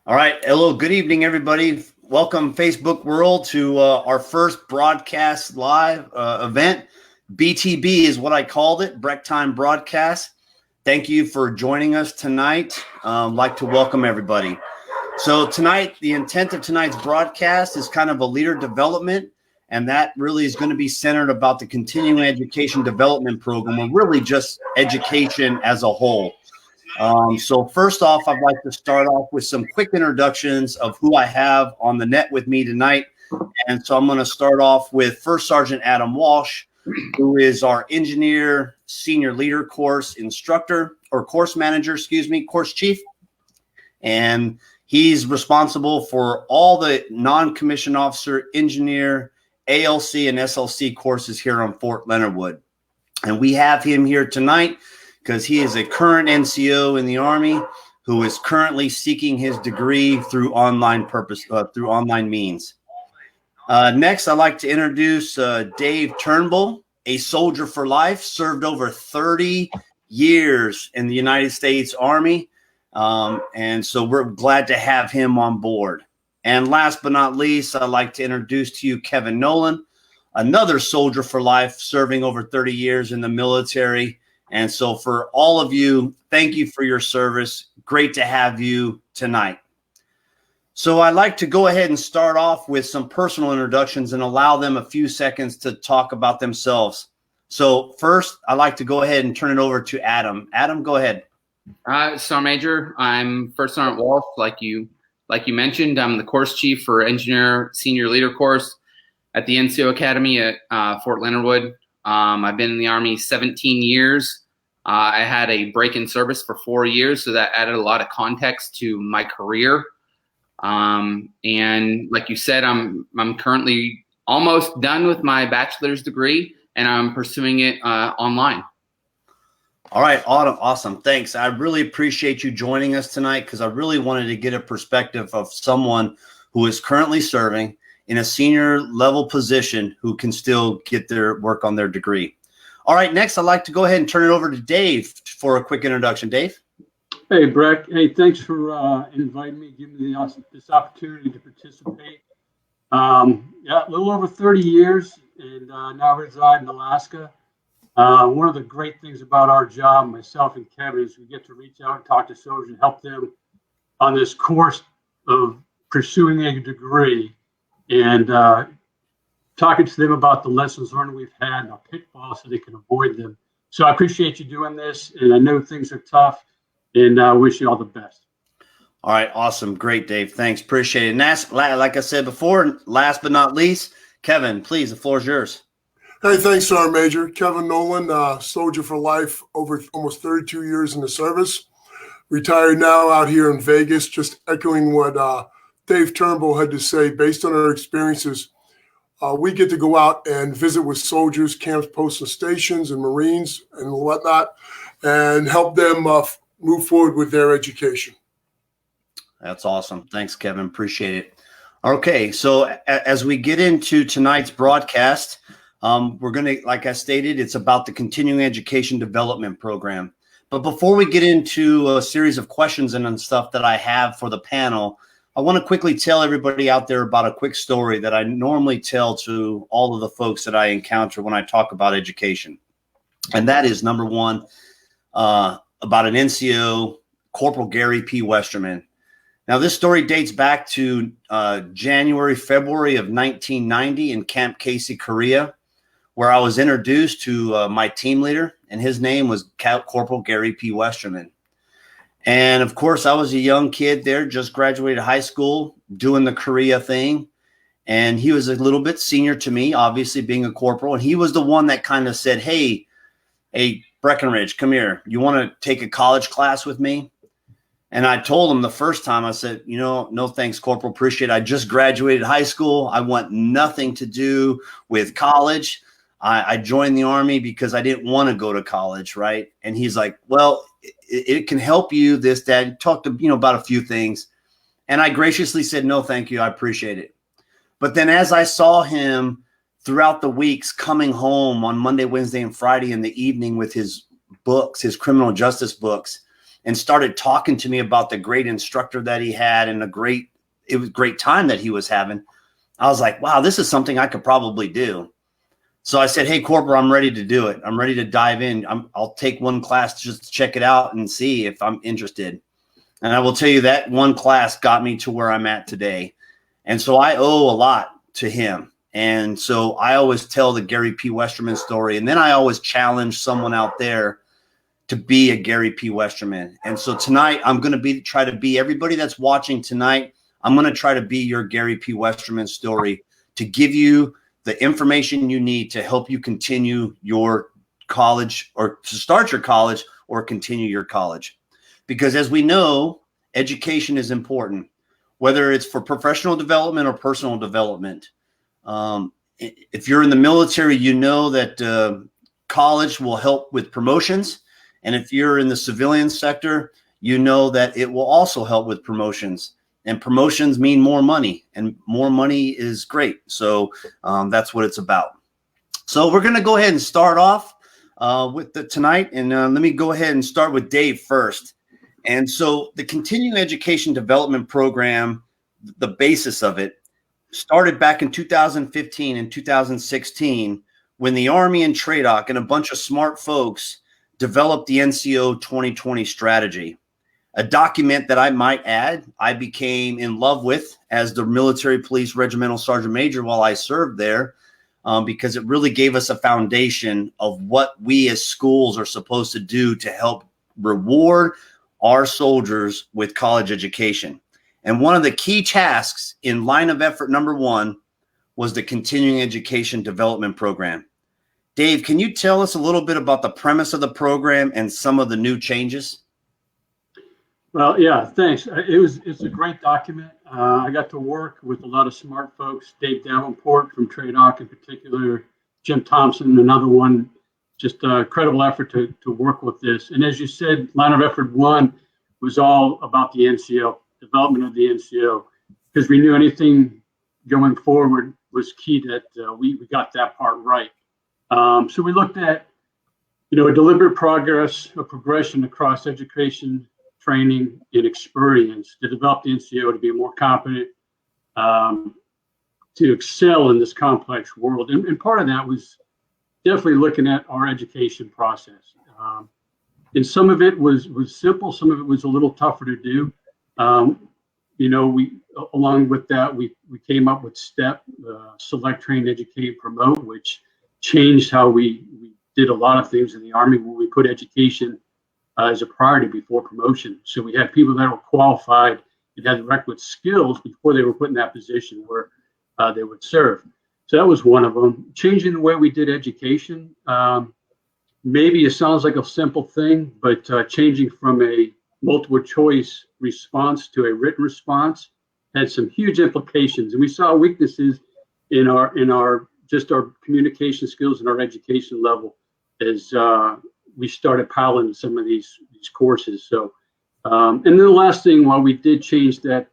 All right. Hello. Good evening, everybody. Welcome, Facebook world, to our first broadcast live event. B.T.B is what I called it, Breck Time Broadcast. Thank you for joining us tonight. I'd like to welcome everybody. So tonight, the intent of tonight's broadcast is kind of a leader development, and that really is going to be centered about the continuing education development program, or really just education as a whole. So first off, I'd like to start off with some quick introductions of who I have on the net with me tonight. And so I'm going to start off with First Sergeant Adam Walsh, who is our engineer, senior leader course instructor, or course manager, course chief. And he's responsible for all the non-commissioned officer, engineer, ALC, and SLC courses here on Fort Leonard Wood. And we have him here tonight because he is a current NCO in the Army who is currently seeking his degree through online means. Next, I'd like to introduce Dave Turnbull, a soldier for life, served over 30 years in the United States Army. And so we're glad to have him on board. And last but not least, I'd like to introduce to you Kevin Nolan, another soldier for life, serving over 30 years in the military. And so for all of you, thank you for your service. Great to have you tonight. So I'd like to go ahead and start off with some personal introductions and allow them a few seconds to talk about themselves. So first, I'd like to go ahead and turn it over to Adam. Adam, go ahead. Sergeant Major, I'm First Sergeant Walsh. Like you mentioned, I'm the course chief for Engineer Senior Leader course at the NCO Academy at Fort Leonard Wood. I've been in the Army 17 years. I had a break in service for 4 years, so that added a lot of context to my career. And like you said, I'm currently almost done with my bachelor's degree, and I'm pursuing it online. All right, awesome. Thanks. I really appreciate you joining us tonight because I really wanted to get a perspective of someone who is currently serving in a senior level position who can still get their work on their degree. All right, next, I'd like to go ahead and turn it over to Dave for a quick introduction. Dave? Hey, Breck. Hey, thanks for inviting me, giving me this opportunity to participate. Yeah, a little over 30 years, and now reside in Alaska. One of the great things about our job, myself and Kevin, is we get to reach out and talk to soldiers and help them on this course of pursuing a degree and talking to them about the lessons learned we've had and our pitfalls so they can avoid them. So I appreciate you doing this, and I know things are tough, and I wish you all the best. All right, awesome. Great, Dave. Thanks. Appreciate it. And like I said before, last but not least, Kevin, please, the floor is yours. Hey, thanks, Sergeant Major. Kevin Nolan, soldier for life, over almost 32 years in the service. Retired now out here in Vegas, just echoing what Dave Turnbull had to say. Based on our experiences, we get to go out and visit with soldiers, camps, posts, and stations, and Marines and whatnot, and help them move forward with their education. That's awesome. Thanks, Kevin. Appreciate it. Okay, so as we get into tonight's broadcast, we're going to, like I stated, it's about the continuing education development program. But before we get into a series of questions and stuff that I have for the panel, I want to quickly tell everybody out there about a quick story that I normally tell to all of the folks that I encounter when I talk about education. And that is, number one, about an NCO, Corporal Gary P. Westerman. Now, this story dates back to January, February of 1990 in Camp Casey, Korea, where I was introduced to my team leader, and his name was Corporal Gary P. Westerman. And of course, I was a young kid there, just graduated high school, doing the Korea thing. And he was a little bit senior to me, obviously being a corporal. And he was the one that kind of said, hey, Breckenridge, come here. You want to take a college class with me? And I told him the first time, I said, no, thanks, Corporal. Appreciate it. I just graduated high school. I want nothing to do with college. I joined the Army because I didn't want to go to college, right? And he's like, well, it can help you, this, that. Talked to, about a few things. And I graciously said, no, thank you. I appreciate it. But then as I saw him throughout the weeks coming home on Monday, Wednesday, and Friday in the evening with his books, his criminal justice books, and started talking to me about the great instructor that he had and it was a great time that he was having, I was like, wow, this is something I could probably do. So I said, hey, Corporal, I'm ready to do it. I'm ready to dive in. I'll take one class just to check it out and see if I'm interested. And I will tell you that one class got me to where I'm at today. And so I owe a lot to him. And so I always tell the Gary P. Westerman story. And then I always challenge someone out there to be a Gary P. Westerman. And so tonight I'm going to try to be everybody that's watching tonight. I'm going to try to be your Gary P. Westerman story to give you the information you need to help you continue your college or to start your college or continue your college. Because as we know, education is important, whether it's for professional development or personal development. If you're in the military, you know that college will help with promotions. And if you're in the civilian sector, you know that it will also help with promotions. And promotions mean more money, and more money is great. So that's what it's about. So we're going to go ahead and start off with tonight. And let me go ahead and start with Dave first. And so the continuing education development program, the basis of it, started back in 2015 and 2016 when the Army and TRADOC and a bunch of smart folks developed the NCO 2020 strategy. A document that I might add, I became in love with as the military police regimental sergeant major while I served there, because it really gave us a foundation of what we as schools are supposed to do to help reward our soldiers with college education. And one of the key tasks in line of effort number 1 was the continuing education development program. Dave, can you tell us a little bit about the premise of the program and some of the new changes? Well, yeah, thanks. It's a great document. I got to work with a lot of smart folks, Dave Davenport from TRADOC in particular, Jim Thompson, another one, just a credible effort to work with this. And as you said, line of effort 1 was all about the NCO, development of the NCO, because we knew anything going forward was key that we got that part right. So we looked at, a deliberate progression across education, training, and experience to develop the NCO to be more competent, to excel in this complex world. And part of that was definitely looking at our education process. And some of it was simple, some of it was a little tougher to do. We along with that, we came up with STEP, Select, Train, Educate, Promote, which changed how we did a lot of things in the Army when we put education as a priority before promotion. So we had people that were qualified and had the requisite skills before they were put in that position where they would serve. So that was one of them. Changing the way we did education. Maybe it sounds like a simple thing, but changing from a multiple choice response to a written response had some huge implications. And we saw weaknesses in our communication skills and our education level as we started piloting some of these courses. So, and then the last thing, while we did change that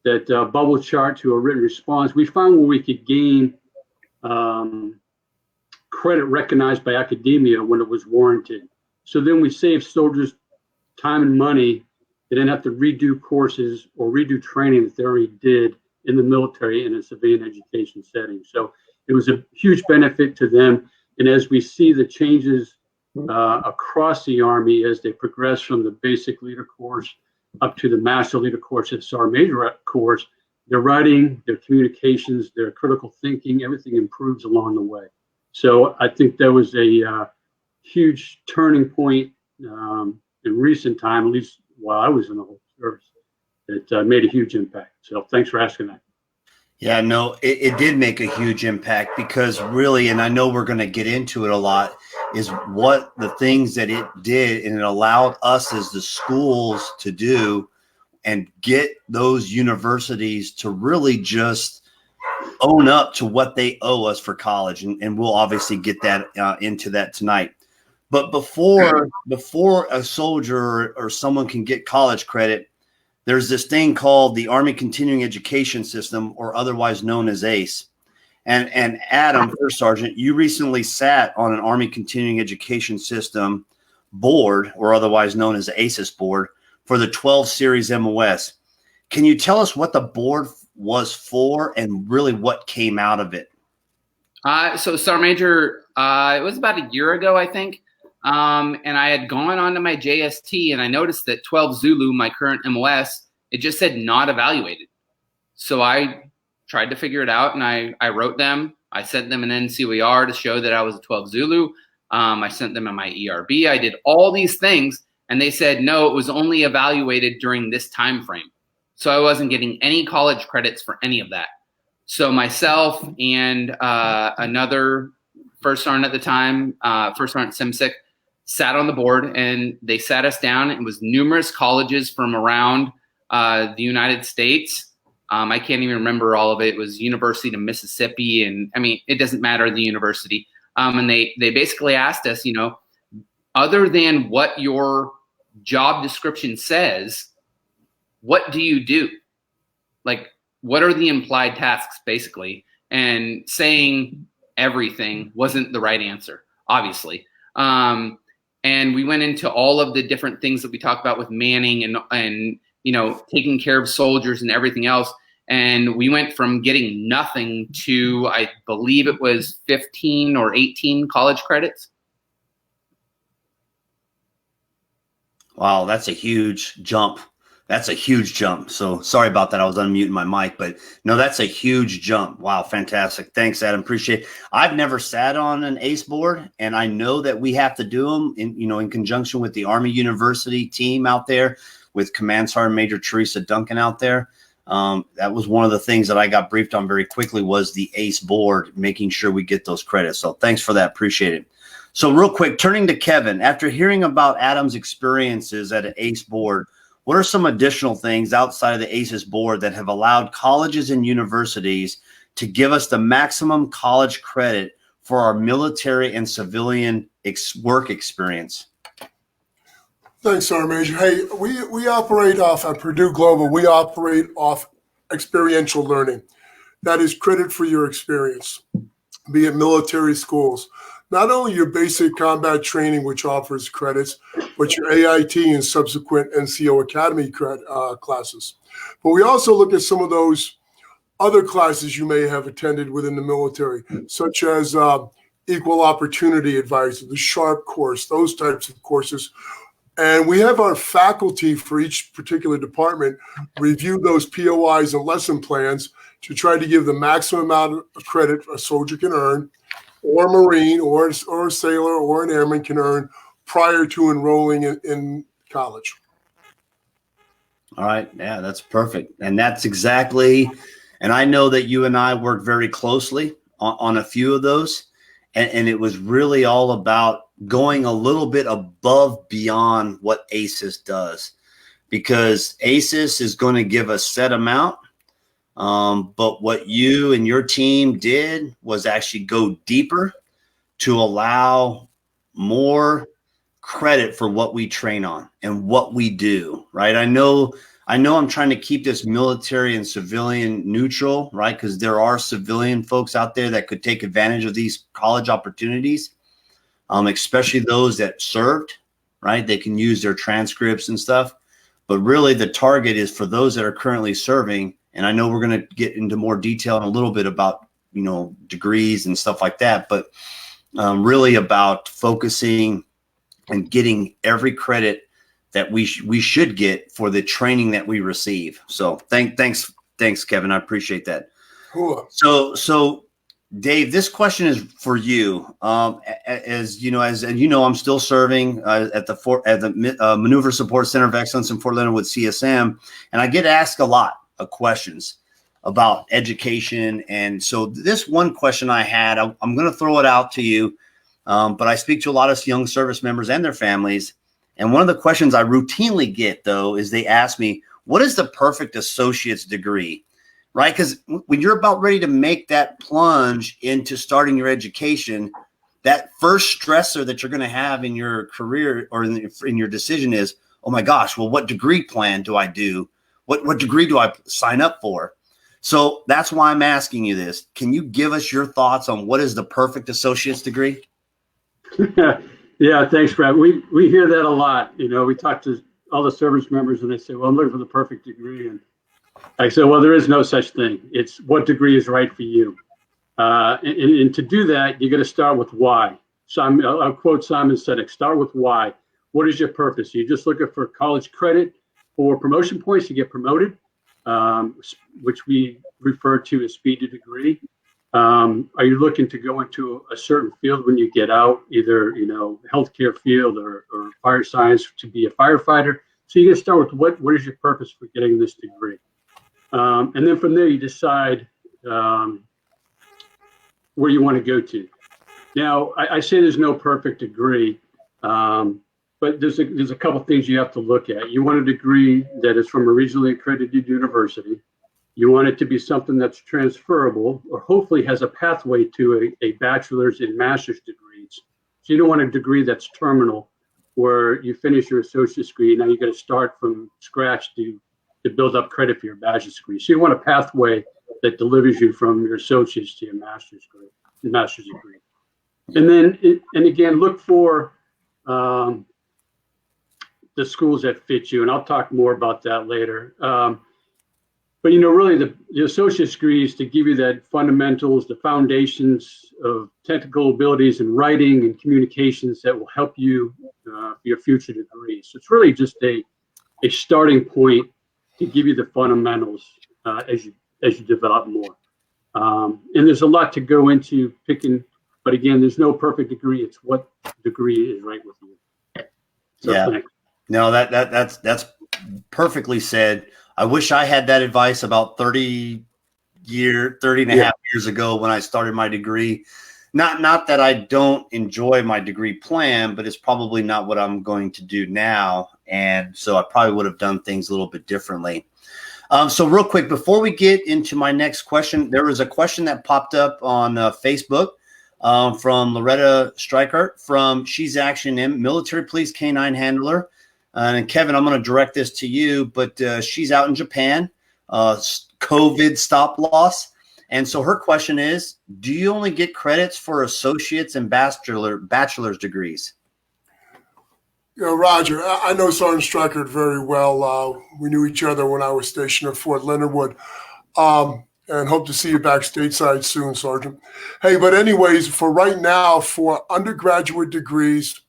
bubble chart to a written response, we found where we could gain credit recognized by academia when it was warranted. So then we saved soldiers time and money. They didn't have to redo courses or redo training that they already did in the military in a civilian education setting. So it was a huge benefit to them. And as we see the changes across the Army as they progress from the basic leader course up to the master leader course, it's our major course, their writing, their communications, their critical thinking, everything improves along the way. So I think there was a huge turning point in recent time, at least while I was in the whole service, that made a huge impact. So thanks for asking that. Yeah, no, it did make a huge impact because really, and I know we're going to get into it a lot, is what the things that it did and it allowed us as the schools to do and get those universities to really just own up to what they owe us for college. And we'll obviously get that into that tonight. But before a soldier or someone can get college credit, there's this thing called the Army Continuing Education System, or otherwise known as ACE. And Adam, First Sergeant, you recently sat on an Army Continuing Education System board, or otherwise known as the ACES board, for the 12 Series MOS. Can you tell us what the board was for and really what came out of it? So Sergeant Major, it was about a year ago, I think. And I had gone onto my JST and I noticed that 12 Zulu, my current MOS, it just said not evaluated. So I tried to figure it out and I wrote them. I sent them an NCOER to show that I was a 12 Zulu. I sent them in my ERB. I did all these things and they said, no, it was only evaluated during this time frame. So I wasn't getting any college credits for any of that. So myself and another first sergeant at the time, First Sergeant Simsek, sat on the board and they sat us down. It was numerous colleges from around the United States. I can't even remember all of it. It was University of Mississippi. And I mean, it doesn't matter the university. And they basically asked us, you know, other than what your job description says, what do you do? Like, what are the implied tasks, basically? And saying everything wasn't the right answer, obviously. And we went into all of the different things that we talked about with manning and you know, taking care of soldiers and everything else. And we went from getting nothing to, I believe it was 15 or 18 college credits. Wow, that's a huge jump. That's a huge jump. So sorry about that. I was unmuting my mic, but no, that's a huge jump. Wow, fantastic. Thanks, Adam. Appreciate it. I've never sat on an ACE board, and I know that we have to do them in conjunction with the Army University team out there with Command Sergeant Major Teresa Duncan out there. That was one of the things that I got briefed on very quickly was the ACE board, making sure we get those credits. So thanks for that. Appreciate it. So real quick, turning to Kevin, after hearing about Adam's experiences at an ACE board, what are some additional things outside of the ACES board that have allowed colleges and universities to give us the maximum college credit for our military and civilian work experience? Thanks, Sergeant Major. Hey, we operate off at Purdue Global. We operate off experiential learning. That is credit for your experience, be it military schools. Not only your basic combat training, which offers credits, but your AIT and subsequent NCO Academy classes. But we also look at some of those other classes you may have attended within the military, such as Equal Opportunity Advisor, the SHARP course, those types of courses. And we have our faculty for each particular department review those POIs and lesson plans to try to give the maximum amount of credit a soldier can earn, or a Marine, or a sailor, or an airman can earn prior to enrolling in college. All right. Yeah, that's perfect. And that's exactly, and I know that you and I work very closely on a few of those. And it was really all about going a little bit above beyond what ACES does, because ACES is going to give a set amount. But what you and your team did was actually go deeper to allow more credit for what we train on and what we do, right? I know I'm trying to keep this military and civilian neutral, right? Because there are civilian folks out there that could take advantage of these college opportunities, especially those that served, right? They can use their transcripts and stuff. But really the target is for those that are currently serving. And I know we're going to get into more detail in a little bit about, degrees and stuff like that, but really about focusing and getting every credit that we should get for the training that we receive. So thanks, Kevin. I appreciate that. Cool. So Dave, this question is for you. As you know, I'm still serving at the Maneuver Support Center of Excellence in Fort Leonard Wood CSM, and I get asked a lot of questions about education. And so this one question I had, I'm going to throw it out to you, but I speak to a lot of young service members and their families. And one of the questions I routinely get, though, is they ask me, what is the perfect associate's degree, right? Because when you're about ready to make that plunge into starting your education, that first stressor that you're going to have in your career or in your decision is, oh my gosh, well, what degree plan do I do? What degree do I sign up for? So that's why I'm asking you this. Can you give us your thoughts on what is the perfect associate's degree? Yeah, thanks, Brad. We hear that a lot. We talk to all the service members and they say, well, I'm looking for the perfect degree. And I say, well, there is no such thing. It's what degree is right for you. And to do that, you got to start with why. So I'll quote Simon Sinek, start with why. What is your purpose? Are you just looking for college credit or promotion points to get promoted, which we refer to as speed to degree? Are you looking to go into a certain field when you get out, either healthcare field or fire science to be a firefighter? So you got to start with what is your purpose for getting this degree, and then from there you decide where you want to go to. Now I say there's no perfect degree, but there's a couple things you have to look at. You want a degree that is from a regionally accredited university. You want it to be something that's transferable or hopefully has a pathway to a bachelor's and master's degrees. So you don't want a degree that's terminal where you finish your associate's degree. Now you got to start from scratch to build up credit for your bachelor's degree. So you want a pathway that delivers you from your associate's to your master's degree. And then, and again, look for the schools that fit you. And I'll talk more about that later. But really the associate's degree is to give you that fundamentals, the foundations of technical abilities in writing and communications that will help you for your future degrees. So it's really just a starting point to give you the fundamentals as you develop more. And there's a lot to go into picking, but again, there's no perfect degree. It's what degree is right with you. So yeah. Thanks. No, that's perfectly said. I wish I had that advice about 30 and a half years ago when I started my degree. Not that I don't enjoy my degree plan, but it's probably not what I'm going to do now. And so I probably would have done things a little bit differently. So real quick, before we get into my next question, there was a question that popped up on Facebook from Loretta Strikert She's Action M, military police canine handler. And Kevin, I'm going to direct this to you, but she's out in Japan, COVID stop loss. And so her question is, do you only get credits for associates and bachelor's degrees? Roger, I know Sergeant Strikert very well. We knew each other when I was stationed at Fort Leonard Wood. And hope to see you back stateside soon, Sergeant. Hey, but anyways, for right now, for undergraduate degrees,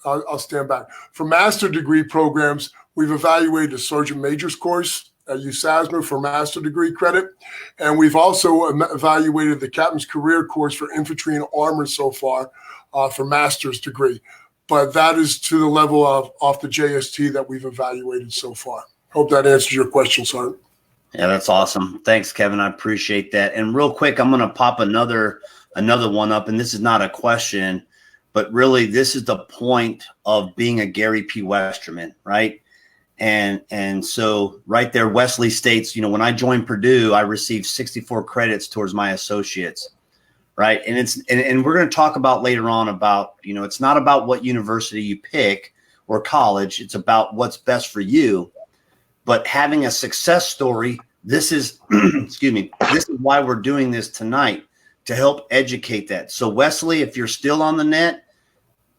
I'll stand back. For master degree programs, we've evaluated the Sergeant Major's course at USASMA for master degree credit. And we've also evaluated the Captain's Career course for infantry and armor so far for master's degree. But that is to the level of off the JST that we've evaluated so far. Hope that answers your question, Sergeant. Yeah, that's awesome. Thanks, Kevin. I appreciate that. And real quick, I'm going to pop another one up, and this is not a question, but really, this is the point of being a Gary P. Westerman, right? And so right there, Wesley states, when I joined Purdue, I received 64 credits towards my associates, right? And we're going to talk about later on about, it's not about what university you pick or college. It's about what's best for you. But having a success story, this is, excuse me, this is why we're doing this tonight, to help educate that. So Wesley, if you're still on the net,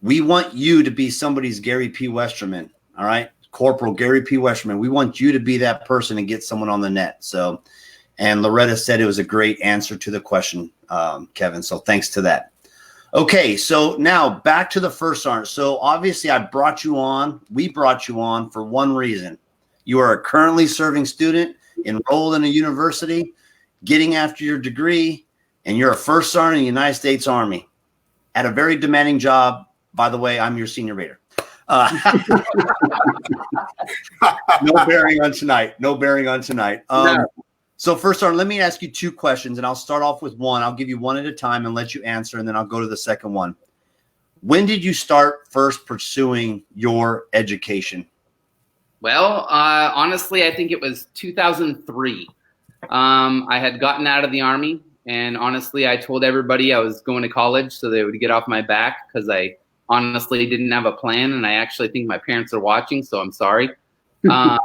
we want you to be somebody's Gary P. Westerman. All right. Corporal Gary P. Westerman. We want you to be that person and get someone on the net. So, and Loretta said it was a great answer to the question, Kevin. So thanks to that. Okay. So now back to the first sergeant. So obviously we brought you on for one reason. You are a currently serving student enrolled in a university, getting after your degree, and you're a first sergeant in the United States Army at a very demanding job. By the way, I'm your senior rater. No bearing on tonight. No. So first sergeant, let me ask you two questions, and I'll start off with one. I'll give you one at a time and let you answer, and then I'll go to the second one. When did you start first pursuing your education? Well, honestly, I think it was 2003. I had gotten out of the Army, and honestly, I told everybody I was going to college so they would get off my back because I honestly didn't have a plan, and I actually think my parents are watching, so I'm sorry. And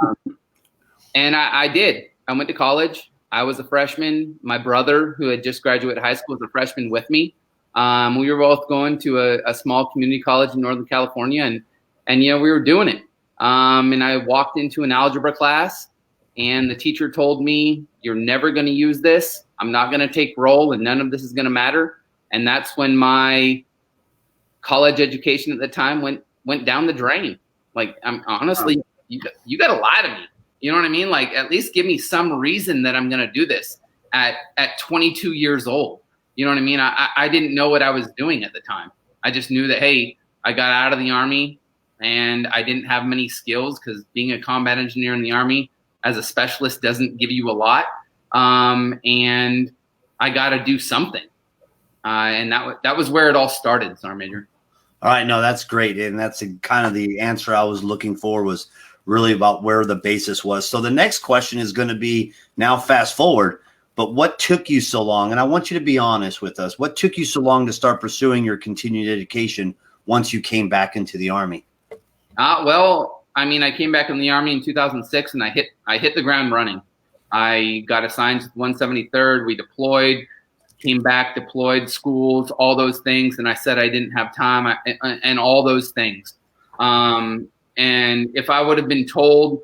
I did. I went to college. I was a freshman. My brother, who had just graduated high school, was a freshman with me. We were both going to a small community college in Northern California, and we were doing it. And I walked into an algebra class, and the teacher told me, "You're never going to use this. I'm not going to take roll, and none of this is going to matter." And that's when my college education at the time went down the drain. Like, I'm honestly, you got to lie to me. You know what I mean? Like, at least give me some reason that I'm going to do this at 22 years old. You know what I mean? I didn't know what I was doing at the time. I just knew that, hey, I got out of the Army and I didn't have many skills, because being a combat engineer in the Army as a specialist doesn't give you a lot. And I got to do something. And that was where it all started, Sergeant Major. All right, no, that's great. And that's kind of the answer I was looking for, was really about where the basis was. So the next question is going to be, now fast forward, but what took you so long? And I want you to be honest with us. What took you so long to start pursuing your continued education once you came back into the Army? Well, I mean, I came back in the Army in 2006, and I hit the ground running. I got assigned to the 173rd. We deployed, came back, deployed, schools, all those things. And I said I didn't have time, and all those things. And if I would have been told,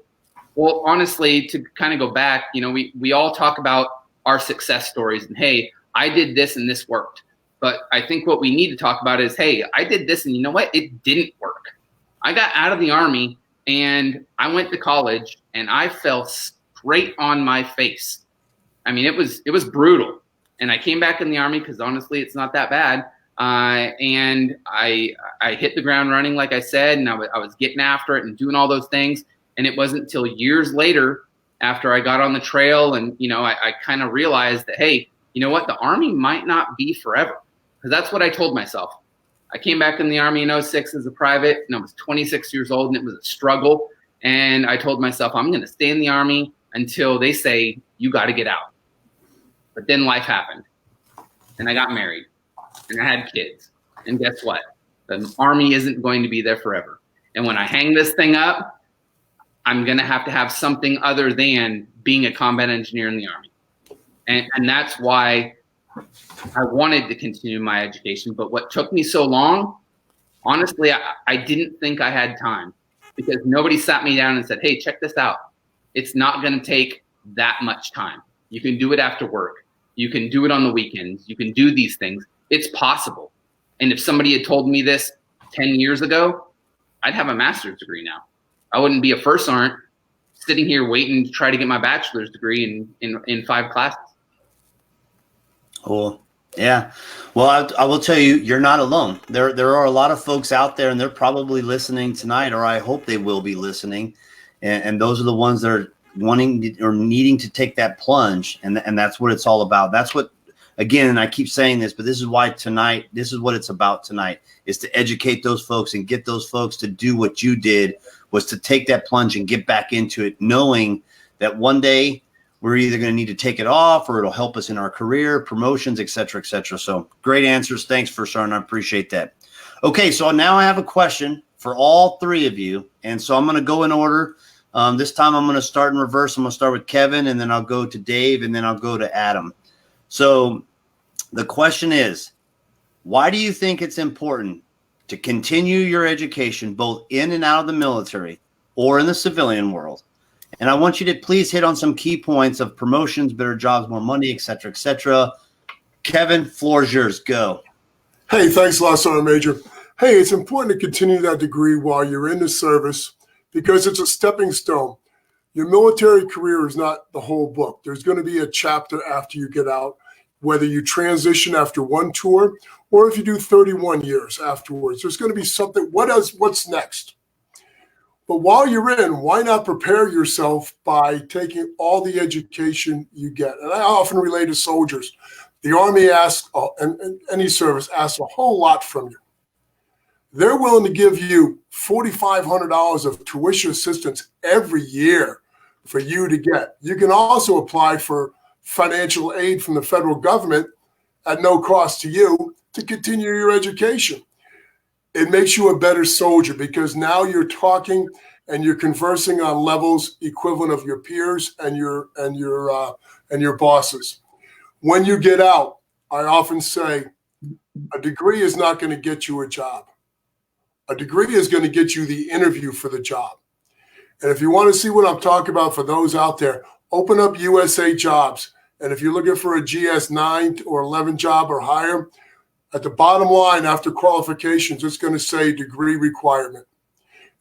well, honestly, to kind of go back, we all talk about our success stories and, hey, I did this and this worked. But I think what we need to talk about is, hey, I did this and you know what? It didn't work. I got out of the Army and I went to college and I fell straight on my face. I mean, it was brutal. And I came back in the Army because honestly, it's not that bad. And I hit the ground running, like I said, and I was getting after it and doing all those things. And it wasn't until years later, after I got on the trail and, I kind of realized that, hey, you know what? The Army might not be forever. Because that's what I told myself. I came back in the Army in 2006 as a private, and I was 26 years old, and it was a struggle. And I told myself, I'm going to stay in the Army until they say, you got to get out. But then life happened, and I got married, and I had kids. And guess what? The Army isn't going to be there forever. And when I hang this thing up, I'm going to have something other than being a combat engineer in the Army. And that's why I wanted to continue my education. But what took me so long, honestly, I didn't think I had time, because nobody sat me down and said, hey, check this out. It's not going to take that much time. You can do it after work. You can do it on the weekends. You can do these things. It's possible. And if somebody had told me this 10 years ago, I'd have a master's degree now. I wouldn't be a first sergeant sitting here waiting to try to get my bachelor's degree in 5 classes. Cool. Yeah. Well, I will tell you, you're not alone. There are a lot of folks out there, and they're probably listening tonight, or I hope they will be listening. And those are the ones that are wanting or needing to take that plunge. And that's what it's all about. That's what, again, and I keep saying this, but this is why tonight, this is what it's about tonight, is to educate those folks and get those folks to do what you did, was to take that plunge and get back into it, knowing that one day we're either going to need to take it off, or it'll help us in our career, promotions, et cetera, et cetera. So great answers. Thanks for starting. I appreciate that. Okay, so now I have a question for all three of you. And so I'm going to go in order. This time I'm going to start in reverse. I'm going to start with Kevin, and then I'll go to Dave, and then I'll go to Adam. So the question is, why do you think it's important to continue your education both in and out of the military or in the civilian world? And I want you to please hit on some key points of promotions, better jobs, more money, et cetera, et cetera. Kevin, floor is yours. Go. Hey, thanks a lot, Sergeant Major. Hey, it's important to continue that degree while you're in the service, because it's a stepping stone. Your military career is not the whole book. There's going to be a chapter after you get out, whether you transition after one tour or if you do 31 years afterwards. There's going to be something. What's next? But while you're in, why not prepare yourself by taking all the education you get? And I often relate to soldiers. The Army asks, and any service asks a whole lot from you. They're willing to give you $4,500 of tuition assistance every year for you to get. You can also apply for financial aid from the federal government at no cost to you to continue your education. It makes you a better soldier, because now you're talking and you're conversing on levels equivalent of your peers and your bosses. When you get out, I often say, A degree is not going to get you a job. A degree is going to get you the interview for the job. And if you want to see what I'm talking about for those out there, open up USA Jobs. And if you're looking for a GS 9 or 11 job or higher, at the bottom line after qualifications, it's going to say degree requirement.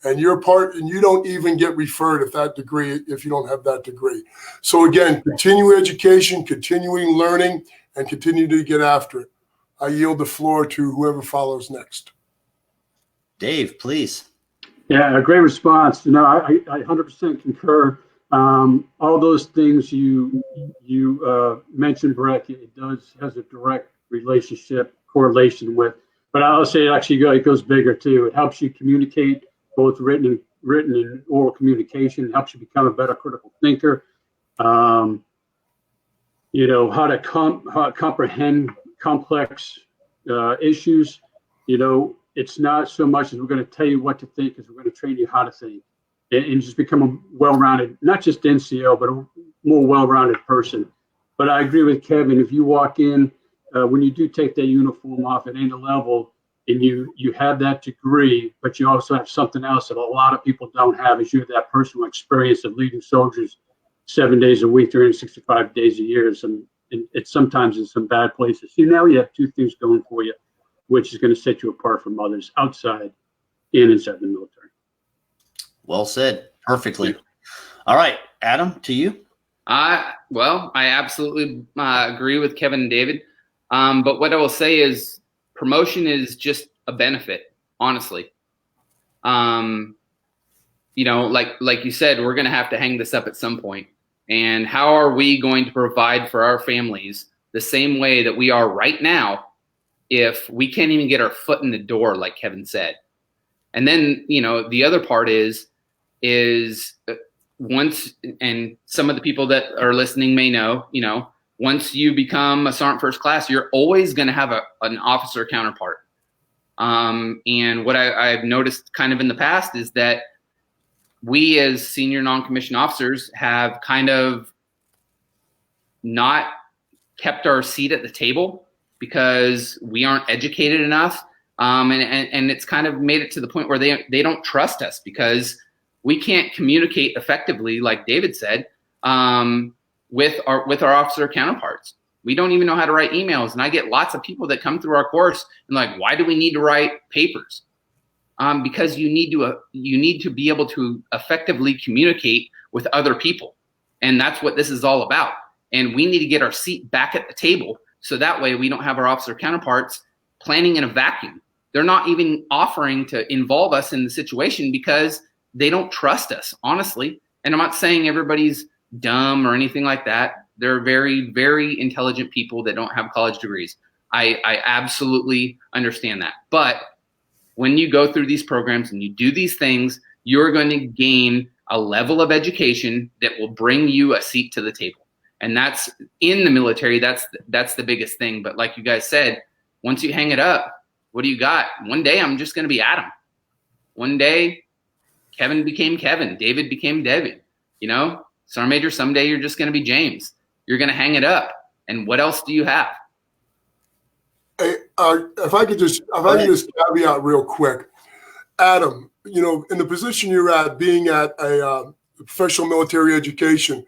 And you don't even get referred if you don't have that degree. So again, continue education, continuing learning, and continue to get after it. I yield the floor to whoever follows next. Dave, please. Yeah, a great response. I 100% concur. All those things you mentioned, Breck, has a direct correlation with. But I'll say it goes bigger too. It helps you communicate, both written and oral communication. It helps you become a better critical thinker. How to comprehend complex issues. It's not so much as we're going to tell you what to think, as we're going to train you how to think, and just become a well-rounded, not just NCO, but a more well-rounded person. But I agree with Kevin. If you walk in, when you do take that uniform off at any level, and you have that degree, but you also have something else that a lot of people don't have, is you have that personal experience of leading soldiers 7 days a week, 365 days a year, and it's sometimes in some bad places. Now you have two things going for you, which is going to set you apart from others outside and inside the military. Well said. Perfectly. All right, Adam, to you. Well, I absolutely agree with Kevin and David. But what I will say is promotion is just a benefit, honestly. Like you said, we're going to have to hang this up at some point. And how are we going to provide for our families the same way that we are right now if we can't even get our foot in the door, like Kevin said? And then, the other part is once, and some of the people that are listening may know, once you become a Sergeant First Class, you're always going to have an officer counterpart. And what I've noticed kind of in the past is that we as senior non-commissioned officers have kind of not kept our seat at the table because we aren't educated enough. And it's kind of made it to the point where they don't trust us because we can't communicate effectively, like David said, with our officer counterparts. We don't even know how to write emails. And I get lots of people that come through our course and like, why do we need to write papers? Because you need to be able to effectively communicate with other people. And that's what this is all about. And we need to get our seat back at the table so that way we don't have our officer counterparts planning in a vacuum. They're not even offering to involve us in the situation because they don't trust us, honestly. And I'm not saying everybody's dumb or anything like that. They're very, very intelligent people that don't have college degrees. I absolutely understand that. But when you go through these programs and you do these things, you're going to gain a level of education that will bring you a seat to the table. And that's in the military. That's the biggest thing. But like you guys said, once you hang it up, what do you got? One day I'm just going to be Adam. One day Kevin became Kevin. David became David. Sergeant Major, someday you're just going to be James. You're going to hang it up. And what else do you have? Hey, if I could just caveat real quick, Adam, in the position you're at, being at a professional military education,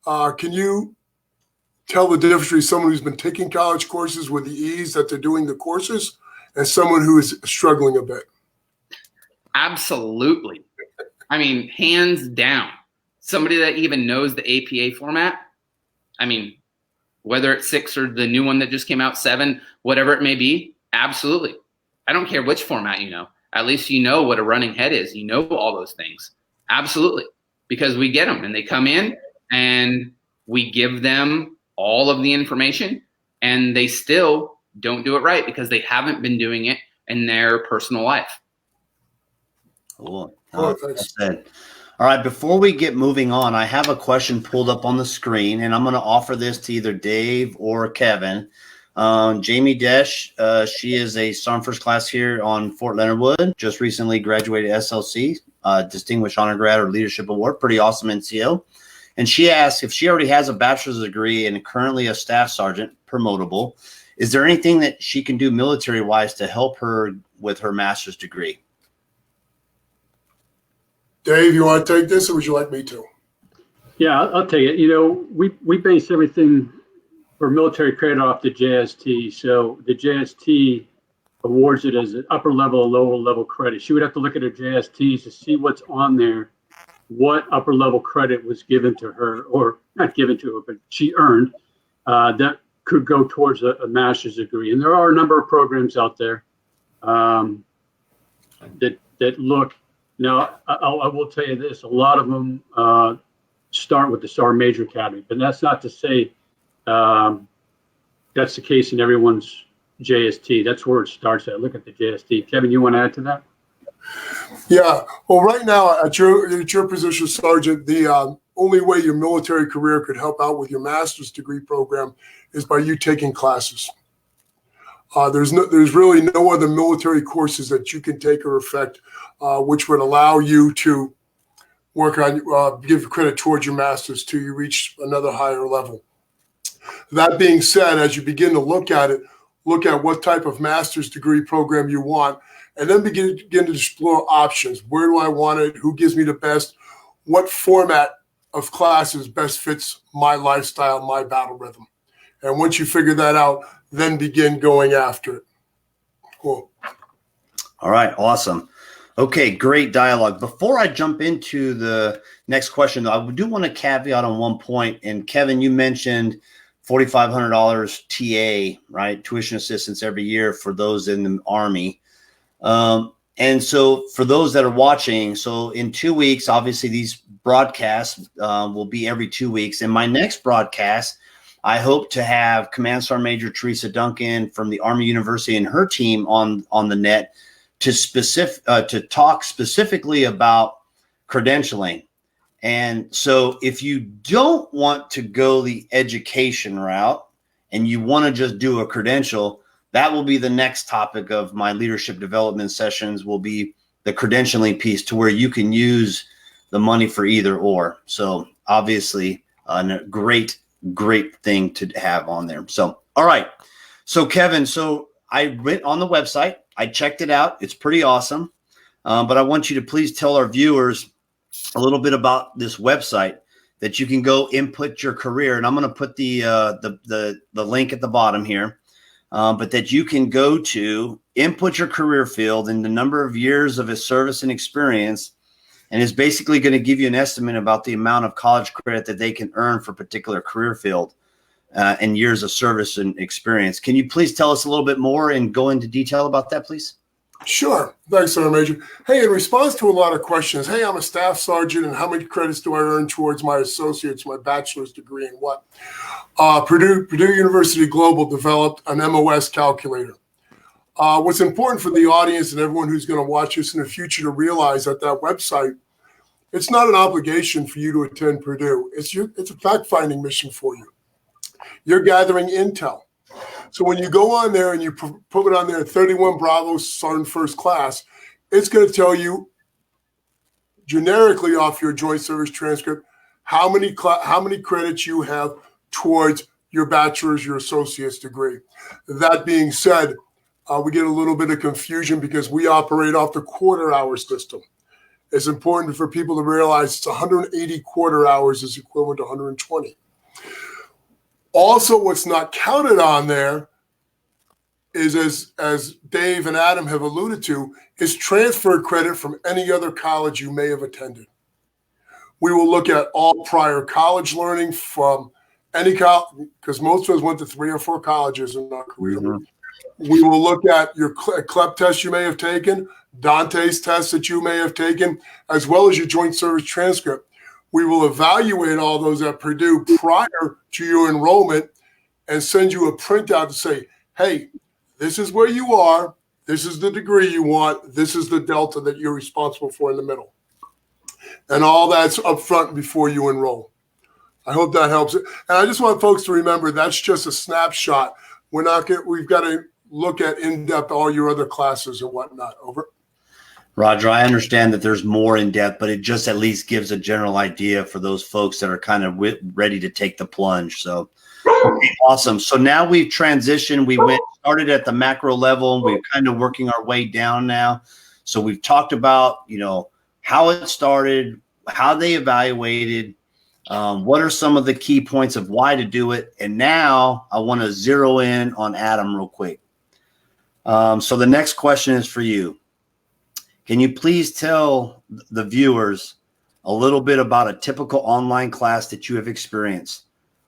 can you tell the difference between someone who's been taking college courses with the ease that they're doing the courses and someone who is struggling a bit? Absolutely. I mean, hands down. Somebody that even knows the APA format, whether it's 6 or the new one that just came out, 7, whatever it may be, absolutely. I don't care which format you know. At least you know what a running head is. You know all those things. Absolutely. Because we get them and they come in and we give them all of the information and they still don't do it right because they haven't been doing it in their personal life. Cool. That's it. All right, before we get moving on, I have a question pulled up on the screen, and I'm going to offer this to either Dave or Kevin. Jamie Desch, she is a Sergeant First Class here on Fort Leonard Wood, just recently graduated SLC, Distinguished Honor Grad or Leadership Award, pretty awesome NCO. And she asked if she already has a bachelor's degree and currently a staff sergeant, promotable, Is there anything that she can do military-wise to help her with her master's degree? Dave, you want to take this, or would you like me to? Yeah, I'll take it. You know, we base everything for military credit off the JST. So the JST awards it as an upper level or lower level credit. She would have to look at her JSTs to see what's on there, what upper level credit was given to her, or not given to her, but she earned that could go towards a master's degree. And there are a number of programs out there that look. Now, I will tell you this: a lot of them start with the Sergeant Major Academy, but that's not to say that's the case in everyone's JST. That's where it starts at. Look at the JST. Kevin, you want to add to that? Yeah. Well, right now at your position, Sergeant, the only way your military career could help out with your master's degree program is by you taking classes. There's really no other military courses that you can take or affect, which would allow you to work on, give credit towards your master's till you reach another higher level. That being said, as you begin to look at it, look at what type of master's degree program you want, and then begin to explore options. Where do I want it? Who gives me the best? What format of classes best fits my lifestyle, my battle rhythm? And once you figure that out, then begin going after it. Cool. All right. Awesome. Okay. Great dialogue. Before I jump into the next question, though, I do want to caveat on one point. And Kevin, you mentioned $4,500 TA, right? Tuition assistance every year for those in the Army. And so for those that are watching, so in 2 weeks, obviously these broadcasts will be every 2 weeks. In my next broadcast, I hope to have Command Sergeant Major Teresa Duncan from the Army University and her team on the net to talk specifically about credentialing. And so if you don't want to go the education route and you want to just do a credential, that will be the next topic of my leadership development sessions, will be the credentialing piece, to where you can use the money for either or. So obviously a great thing to have on there. So, all right. So Kevin, so I went on the website, I checked it out. It's pretty awesome. But I want you to please tell our viewers a little bit about this website that you can go input your career. And I'm going to put the link at the bottom here, but that you can go to input your career field and the number of years of his service and experience. And it's basically going to give you an estimate about the amount of college credit that they can earn for a particular career field and years of service and experience. Can you please tell us a little bit more and go into detail about that, please? Sure. Thanks, Sergeant Major. Hey, in response to a lot of questions, hey, I'm a staff sergeant, and how many credits do I earn towards my associate's, my bachelor's degree, and what? Purdue University Global developed an MOS calculator. What's important for the audience and everyone who's going to watch this in the future to realize that website, it's not an obligation for you to attend Purdue. It's a fact-finding mission for you. You're gathering intel. So when you go on there and you put it on there, 31 Bravo, Sergeant First Class, it's going to tell you generically off your joint service transcript how many credits you have towards your bachelor's, your associate's degree. That being said, we get a little bit of confusion because we operate off the quarter-hour system. It's important for people to realize it's 180 quarter hours is equivalent to 120. Also, what's not counted on there is, as Dave and Adam have alluded to, is transfer credit from any other college you may have attended. We will look at all prior college learning from any college, because most of us went to 3 or 4 colleges in our career. Mm-hmm. We will look at your CLEP test you may have taken, Dante's test that you may have taken, as well as your joint service transcript. We will evaluate all those at Purdue prior to your enrollment and send you a printout to say, hey, this is where you are. This is the degree you want. This is the delta that you're responsible for in the middle. And all that's up front before you enroll. I hope that helps. And I just want folks to remember that's just a snapshot. We've got to look at in-depth all your other classes and whatnot. Over. Roger, I understand that there's more in depth, but it just at least gives a general idea for those folks that are kind of ready to take the plunge. So Awesome. So now we've transitioned. We started at the macro level, and we're kind of working our way down now. So we've talked about, how it started, how they evaluated, what are some of the key points of why to do it. And now I want to zero in on Adam real quick. So the next question is for you. Can you please tell the viewers a little bit about a typical online class that you have experienced?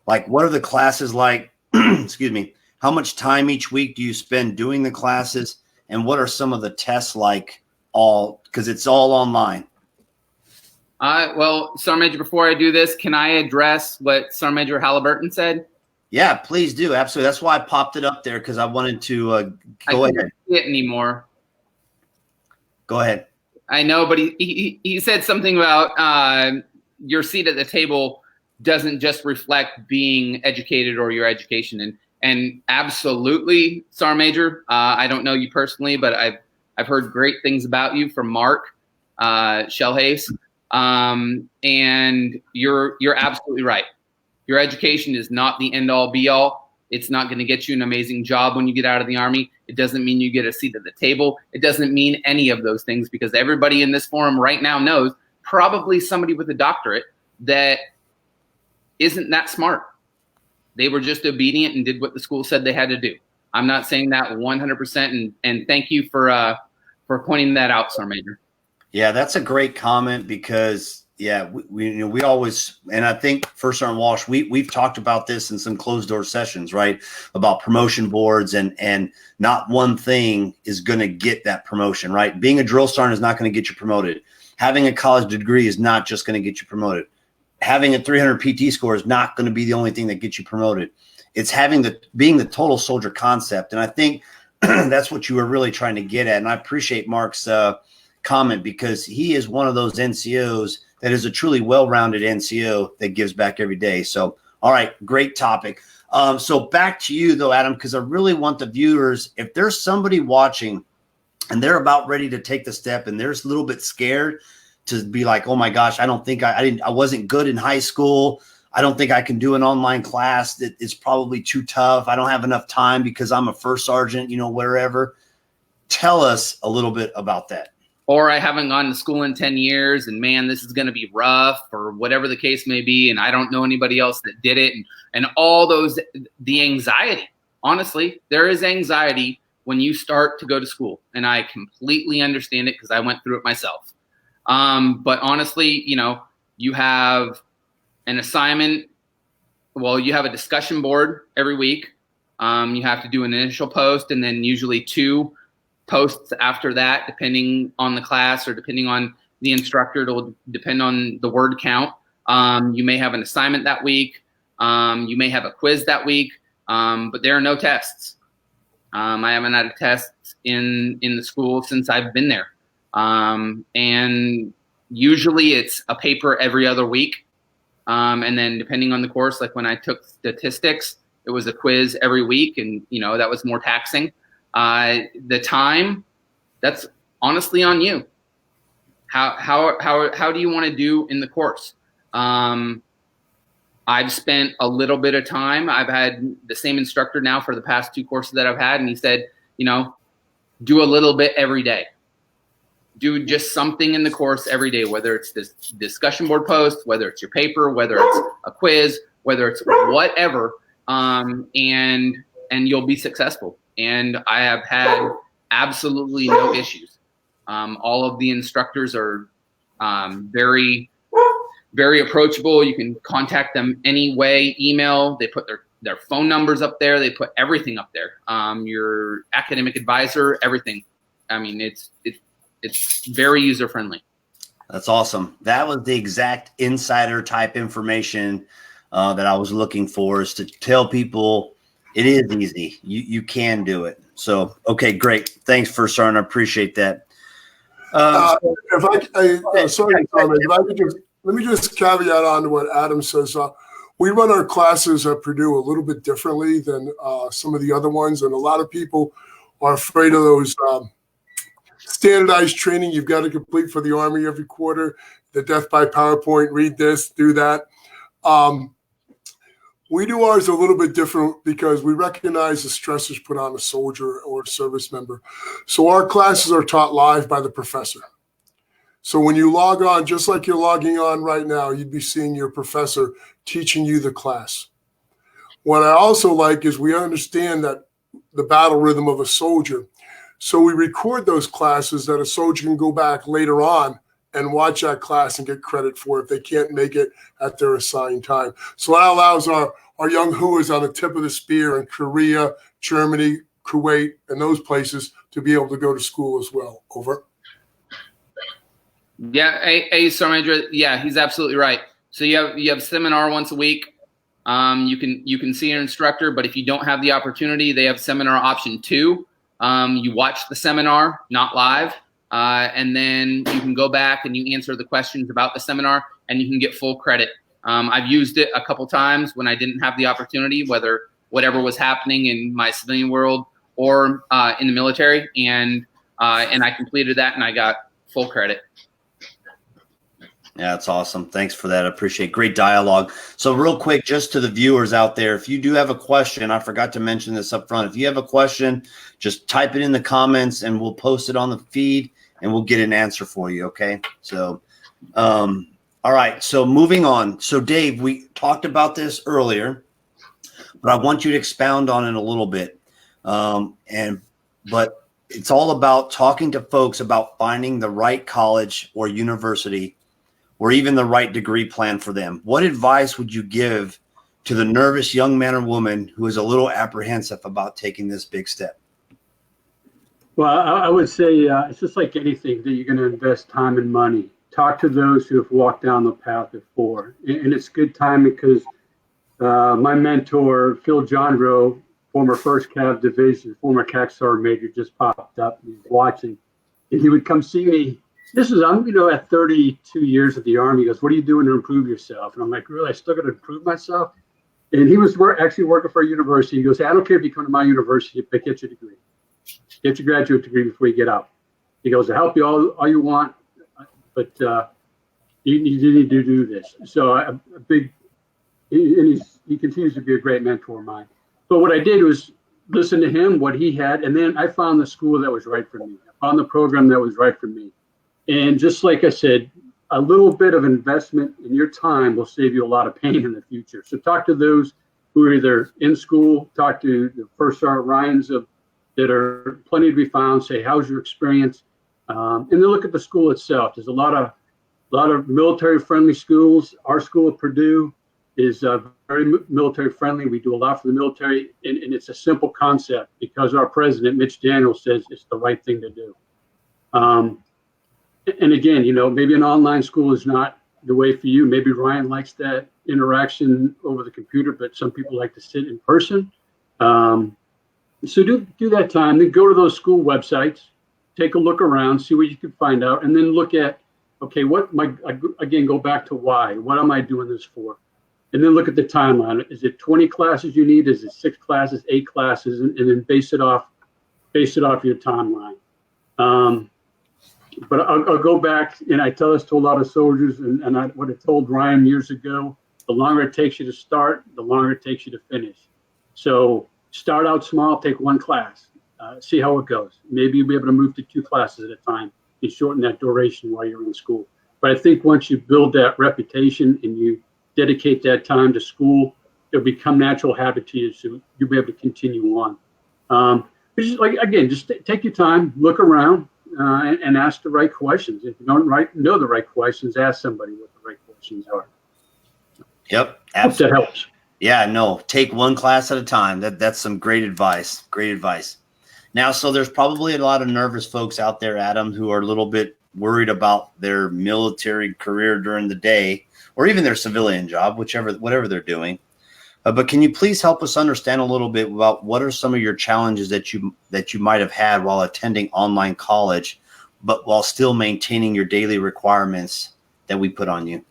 Like, what are the classes like? Excuse me. How much time each week do you spend doing the classes? And what are some of the tests like, because it's all online? Well, Sergeant Major, before I do this, can I address what Sergeant Major Halliburton said? Yeah, please do. Absolutely. That's why I popped it up there, because I wanted to go ahead. I can't see it anymore. Go ahead. I know, but he said something about your seat at the table doesn't just reflect being educated or your education. And absolutely, Sergeant Major, I don't know you personally, but I've heard great things about you from Mark Shellhace. And you're absolutely right. Your education is not the end all be all. It's not going to get you an amazing job when you get out of the Army. It doesn't mean you get a seat at the table. It doesn't mean any of those things, because everybody in this forum right now knows probably somebody with a doctorate that isn't that smart. They were just obedient and did what the school said they had to do. I'm not saying that 100%, and thank you for pointing that out, Sergeant Major. Yeah, that's a great comment, because we always, and I think First Sergeant Walsh, we've talked about this in some closed door sessions, right? About promotion boards, and not one thing is going to get that promotion, right? Being a drill sergeant is not going to get you promoted. Having a college degree is not just going to get you promoted. Having a 300 PT score is not going to be the only thing that gets you promoted. It's being the total soldier concept. And I think that's what you were really trying to get at. And I appreciate Mark's comment, because he is one of those NCOs that is a truly well-rounded NCO that gives back every day. So, all right, great topic. So back to you though, Adam, because I really want the viewers, if there's somebody watching and they're about ready to take the step and they're a little bit scared to be like, oh my gosh, I don't think I wasn't good in high school. I don't think I can do an online class. That is probably too tough. I don't have enough time because I'm a first sergeant, wherever. Tell us a little bit about that. Or I haven't gone to school in 10 years and man, this is going to be rough, or whatever the case may be. And I don't know anybody else that did it. And all those, the anxiety, honestly, there is anxiety when you start to go to school. And I completely understand it, because I went through it myself. But honestly, you have an assignment. Well, you have a discussion board every week. You have to do an initial post, and then usually 2 posts after that, depending on the class or depending on the instructor. It'll depend on the word count. You may have an assignment that week. You may have a quiz that week, but there are no tests. I haven't had a test in the school since I've been there. And usually it's a paper every other week. And then depending on the course, like when I took statistics, it was a quiz every week, and that was more taxing. The time, that's honestly on you. How do you want to do in the course? I've spent a little bit of time. I've had the same instructor now for the past 2 courses that I've had, and he said, do a little bit every day. Do just something in the course every day, whether it's this discussion board post, whether it's your paper, whether it's a quiz, whether it's whatever, and you'll be successful. And I have had absolutely no issues. All of the instructors are very, very approachable. You can contact them any way, email. They put their phone numbers up there. They put everything up there. Your academic advisor, everything. I mean, it's very user friendly. That's awesome. That was the exact insider type information that I was looking for, is to tell people it is easy. You can do it. So, okay, great. Thanks, First Sergeant. I appreciate that. Let me just caveat on to what Adam says. We run our classes at Purdue a little bit differently than some of the other ones, and a lot of people are afraid of those standardized training you've got to complete for the Army every quarter, the death by PowerPoint, read this, do that. We do ours a little bit different because we recognize the stressors put on a soldier or a service member. So our classes are taught live by the professor. So when you log on, just like you're logging on right now, you'd be seeing your professor teaching you the class. What I also like is we understand that the battle rhythm of a soldier. So we record those classes that a soldier can go back later on and watch that class and get credit for it if they can't make it at their assigned time. So that allows our young whoas on the tip of the spear in Korea, Germany, Kuwait, and those places to be able to go to school as well. Over. Yeah, Sergeant Major. Yeah, he's absolutely right. So you have seminar once a week. You can see an instructor, but if you don't have the opportunity, they have seminar option 2. You watch the seminar, not live. And then you can go back and you answer the questions about the seminar and you can get full credit. I've used it a couple times when I didn't have the opportunity, whatever was happening in my civilian world or in the military, and I completed that and I got full credit. Yeah, that's awesome. Thanks for that. I appreciate great dialogue. So real quick, just to the viewers out there, if you do have a question, I forgot to mention this up front. If you have a question, just type it in the comments and we'll post it on the feed and we'll get an answer for you. Okay. So, all right. So moving on. So Dave, we talked about this earlier, but I want you to expound on it a little bit. But it's all about talking to folks about finding the right college or university or even the right degree plan for them. What advice would you give to the nervous young man or woman who is a little apprehensive about taking this big step? Well, I would say it's just like anything that you're going to invest time and money. Talk to those who have walked down the path before. And it's good time because my mentor, Phil Johnrow, former 1st Cav Division, former CAC Sergeant Major, just popped up. He's watching. And he would come see me. I'm at 32 years at the Army. He goes, "What are you doing to improve yourself?" And I'm like, "Really? I still got to improve myself?" And he was actually working for a university. He goes, "I don't care if you come to my university, but get your degree. Get your graduate degree before you get out." He goes, "I'll help you all you want, but you need to do this." So he continues to be a great mentor of mine. But what I did was listen to him, what he had, and then I found the school that was right for me. I found the program that was right for me. And just like I said, a little bit of investment in your time will save you a lot of pain in the future. So talk to those who are either in school, talk to the First Sergeant Ryans that are plenty to be found, say, "How's your experience?" And then look at the school itself. There's a lot of military-friendly schools. Our school at Purdue is very military-friendly. We do a lot for the military, and it's a simple concept because our president, Mitch Daniels, says it's the right thing to do. And again, maybe an online school is not the way for you. Maybe Ryan likes that interaction over the computer, but some people like to sit in person. So do that time. Then go to those school websites, take a look around, see what you can find out, and then look at, okay, go back to why. What am I doing this for? And then look at the timeline. Is it 20 classes you need? Is it 6 classes, 8 classes? And then base it off your timeline. But I'll go back, and I tell this to a lot of soldiers, and what I told Ryan years ago, the longer it takes you to start, the longer it takes you to finish. So start out small, take 1 class, see how it goes. Maybe you'll be able to move to 2 classes at a time and shorten that duration while you're in school. But I think once you build that reputation and you dedicate that time to school, it'll become natural habit to you, so you'll be able to continue on. Just take your time, look around, and ask the right questions. If you don't know the right questions, ask somebody what the right questions are. Yep, absolutely. Hope that helps. Yeah, no, take 1 class at a time. That's some great advice. Great advice. Now, so there's probably a lot of nervous folks out there, Adam, who are a little bit worried about their military career during the day, or even their civilian job, whatever they're doing. But can you please help us understand a little bit about what are some of your challenges that you might have had while attending online college, but while still maintaining your daily requirements that we put on you?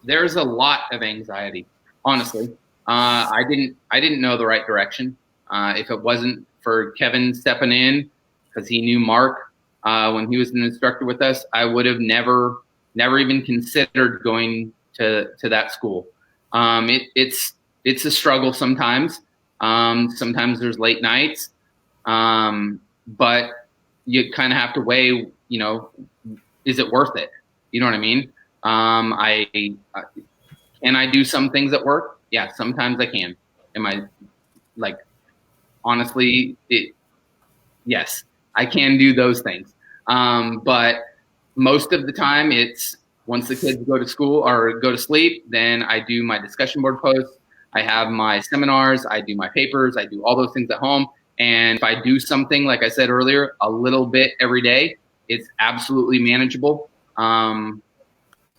There's a lot of anxiety, honestly. I didn't know the right direction. If it wasn't for Kevin stepping in because he knew Mark when he was an instructor with us, I would have never even considered going to that school. it's a struggle sometimes. Sometimes there's late nights, but you kind of have to weigh, is it worth it? You know what I mean? Can I do some things at work? Yeah, sometimes I can. Am I honestly, yes, I can do those things. But most of the time it's once the kids go to school or go to sleep, then I do my discussion board posts. I have my seminars, I do my papers, I do all those things at home. And if I do something, like I said earlier, a little bit every day, it's absolutely manageable.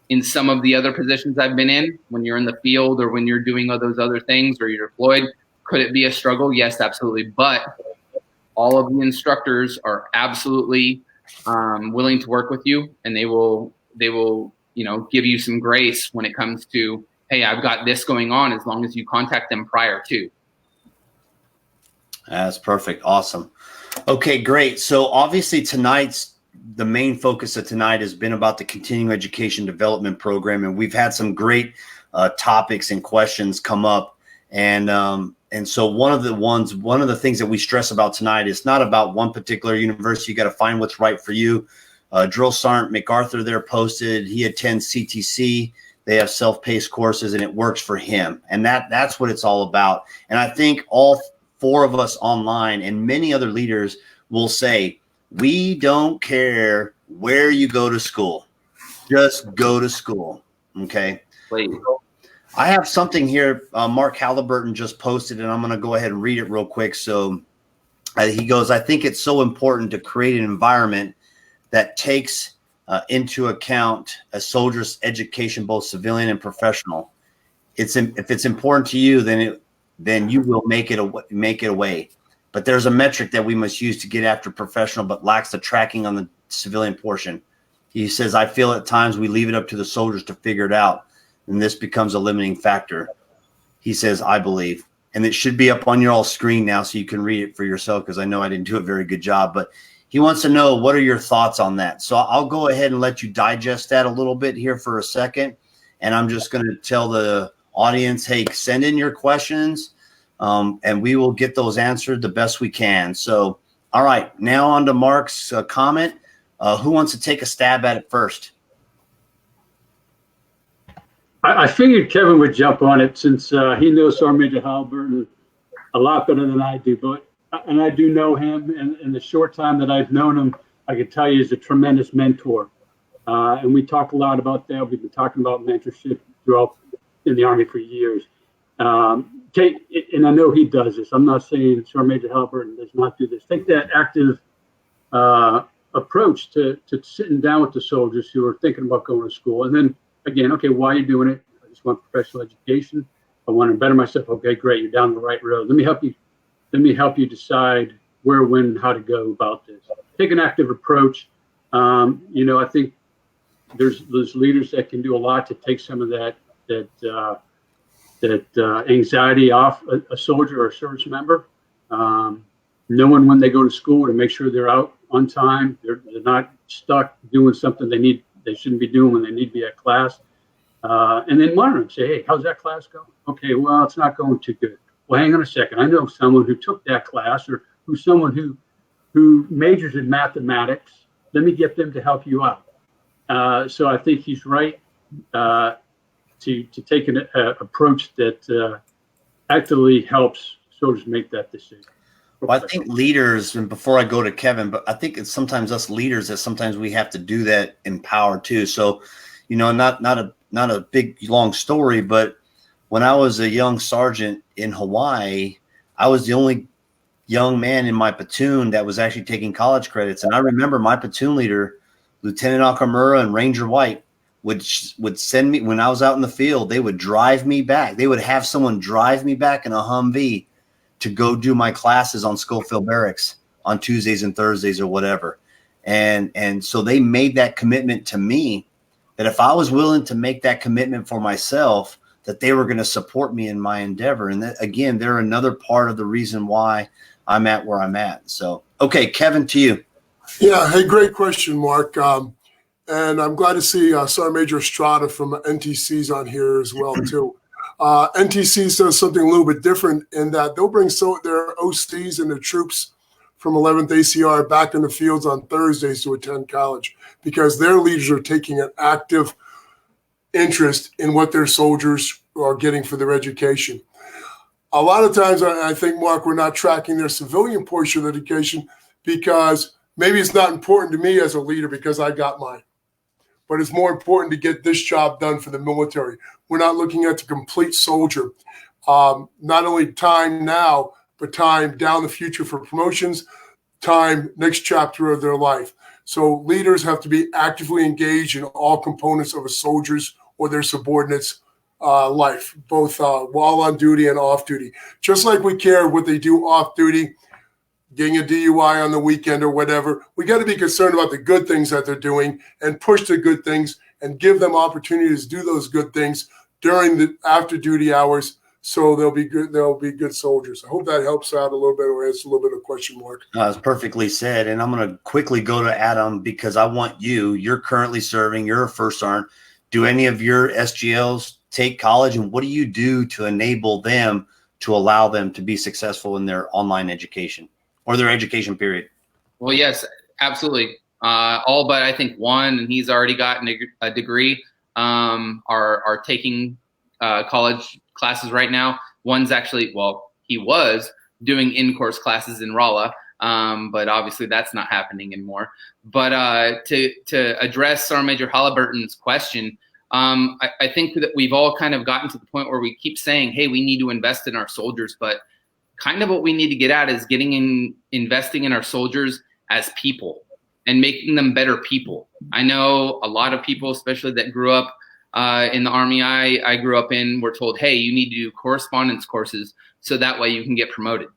In some of the other positions I've been in, when you're in the field or when you're doing all those other things or you're deployed, could it be a struggle? Yes, absolutely. But all of the instructors are absolutely willing to work with you, and they will give you some grace when it comes to, hey, I've got this going on, as long as you contact them prior to. That's perfect. Awesome. Okay, great. So obviously the main focus of tonight has been about the continuing education development program, and we've had some great topics and questions come up. And so one of the things that we stress about tonight is not about one particular university. You got to find what's right for you. Drill Sergeant MacArthur there posted, he attends CTC. They have self-paced courses and it works for him. And that's what it's all about. And I think all four of us online and many other leaders will say, we don't care where you go to school. Just go to school. Okay. Please. I have something here. Mark Halliburton just posted, and I'm going to go ahead and read it real quick. So he goes, I think it's so important to create an environment that takes into account a soldier's education, both civilian and professional. If it's important to you, then you will make it a way. But there's a metric that we must use to get after professional, but lacks the tracking on the civilian portion. He says, I feel at times we leave it up to the soldiers to figure it out, and this becomes a limiting factor. He says, I believe. And it should be up on your all screen now so you can read it for yourself, because I know I didn't do a very good job. But he wants to know, what are your thoughts on that? So I'll go ahead and let you digest that a little bit here for a second. And I'm just going to tell the audience, hey, send in your questions, and we will get those answered the best we can. So, all right, now on to Mark's comment. Who wants to take a stab at it first? I figured Kevin would jump on it since he knows Sergeant Major Halliburton a lot better than I do. And I do know him, and in the short time that I've known him, I can tell you he's a tremendous mentor. And we talk a lot about that. We've been talking about mentorship throughout in the Army for years. And I know he does this. I'm not saying Sergeant Major Halliburton does not do this. Take that active approach to sitting down with the soldiers who are thinking about going to school. And then, again, okay, why are you doing it? I just want professional education. I want to better myself. Okay, great. You're down the right road. Let me help you decide where, when, how to go about this. Take an active approach. I think there's leaders that can do a lot to take some of that anxiety off a soldier or a service member. Knowing when they go to school to make sure they're out on time. They're not stuck doing something they shouldn't be doing when they need to be at class. And then monitor them. Say, hey, how's that class going? Okay, well, it's not going too good. Well, hang on a second. I know someone who took that class, or who's someone who majors in mathematics. Let me get them to help you out. So I think he's right to take an approach that actively helps soldiers make that decision. Well, I think leaders, and before I go to Kevin, but I think it's sometimes us leaders that sometimes we have to do that in power too. So, not a big long story, but when I was a young sergeant in Hawaii, I was the only young man in my platoon that was actually taking college credits. And I remember my platoon leader, Lieutenant Akamura and Ranger White, would send me, when I was out in the field, they would drive me back. They would have someone drive me back in a Humvee to go do my classes on Schofield Barracks on Tuesdays and Thursdays or whatever. And so they made that commitment to me that if I was willing to make that commitment for myself, that they were going to support me in my endeavor. And that, again, they're another part of the reason why I'm at where I'm at. So, okay, Kevin, to you. Yeah. Hey, great question, Mark. And I'm glad to see Sergeant Major Estrada from NTC's on here as well, too. NTC does something a little bit different in that they'll bring their OCs and their troops from 11th ACR back in the fields on Thursdays to attend college because their leaders are taking an active interest in what their soldiers are getting for their education. A lot of times, I think, Mark, we're not tracking their civilian portion of education because maybe it's not important to me as a leader because I got mine. But it's more important to get this job done for the military. We're not looking at the complete soldier. Not only time now, but time down the future for promotions, time next chapter of their life. So leaders have to be actively engaged in all components of a soldier's or their subordinates' life, both while on duty and off duty. Just like we care what they do off duty, getting a DUI on the weekend or whatever, we got to be concerned about the good things that they're doing and push the good things and give them opportunities to do those good things during the after duty hours. So they'll be good soldiers. I hope that helps out a little bit or answers a little bit of question mark. It's perfectly said. And I'm going to quickly go to Adam because I want you're currently serving, you're a first sergeant. Do any of your SGLs take college, and what do you do to enable them to allow them to be successful in their online education or their education period? Well, yes, absolutely. All but I think one, and he's already gotten a degree, are taking college classes right now. One's actually, he was doing in-course classes in Rolla, but obviously that's not happening anymore. But to address Sergeant Major Halliburton's question, I think that we've all kind of gotten to the point where we keep saying, hey, we need to invest in our soldiers, but kind of what we need to get at is investing in our soldiers as people and making them better people. I know a lot of people, especially that grew up in the Army I grew up in, were told, hey, you need to do correspondence courses so that way you can get promoted.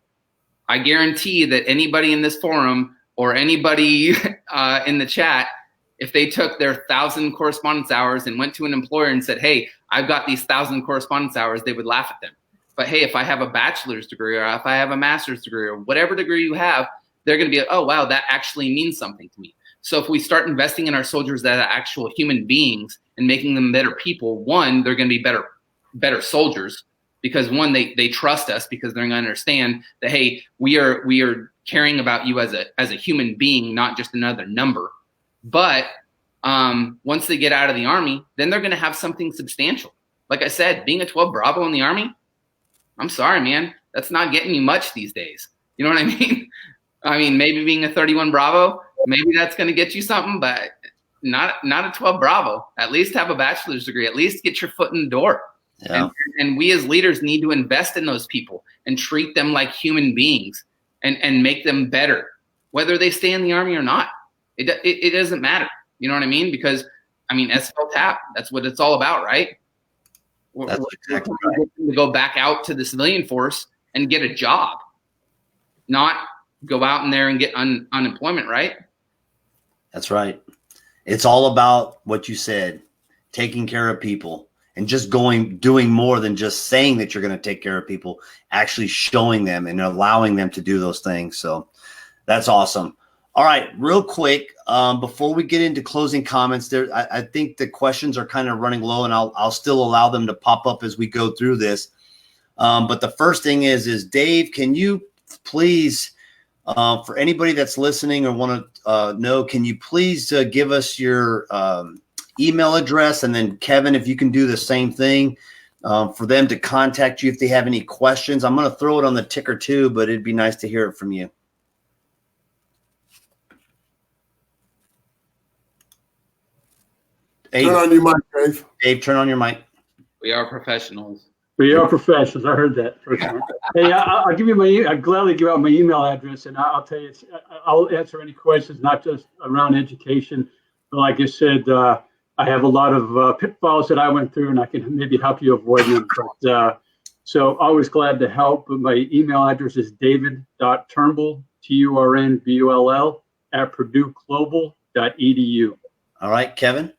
I guarantee that anybody in this forum or anybody in the chat, if they took their 1,000 correspondence hours and went to an employer and said, hey, I've got these 1,000 correspondence hours, they would laugh at them. But hey, if I have a bachelor's degree or if I have a master's degree or whatever degree you have, they're going to be like, oh, wow, that actually means something to me. So if we start investing in our soldiers as actual human beings and making them better people, one, they're going to be better soldiers because one, they trust us because they're going to understand that, hey, we are caring about you as a human being, not just another number. But once they get out of the Army, then they're going to have something substantial. Like I said, being a 12 Bravo in the Army, I'm sorry, man, that's not getting you much these days. You know what I mean? I mean, maybe being a 31 Bravo, maybe that's going to get you something, but not a 12 Bravo. At least have a bachelor's degree. At least get your foot in the door. Yeah. And we as leaders need to invest in those people and treat them like human beings and make them better, whether they stay in the Army or not. It doesn't matter. You know what I mean? Because, I mean, SFL TAP, that's what it's all about, right? That's exactly right. To go back out to the civilian force and get a job, not go out in there and get unemployment, right? That's right. It's all about what you said, taking care of people and just doing more than just saying that you're going to take care of people, actually showing them and allowing them to do those things. So that's awesome. All right, real quick, before we get into closing comments, I think the questions are kind of running low, and I'll still allow them to pop up as we go through this. But the first thing is Dave, can you please, for anybody that's listening or want to know, can you please give us your email address, and then Kevin, if you can do the same thing for them to contact you if they have any questions. I'm going to throw it on the ticker too, but it'd be nice to hear it from you. Turn on your mic, Dave. Dave, turn on your mic. We are professionals. We are professionals. I heard that. Hey, I'll give you I'll gladly give out my email address, and I'll tell you, I'll answer any questions, not just around education. But like I said, I have a lot of pitfalls that I went through, and I can maybe help you avoid them. But so always glad to help. But my email address is david.turnbull, TURNBULL, @PurdueGlobal.edu. All right, Kevin.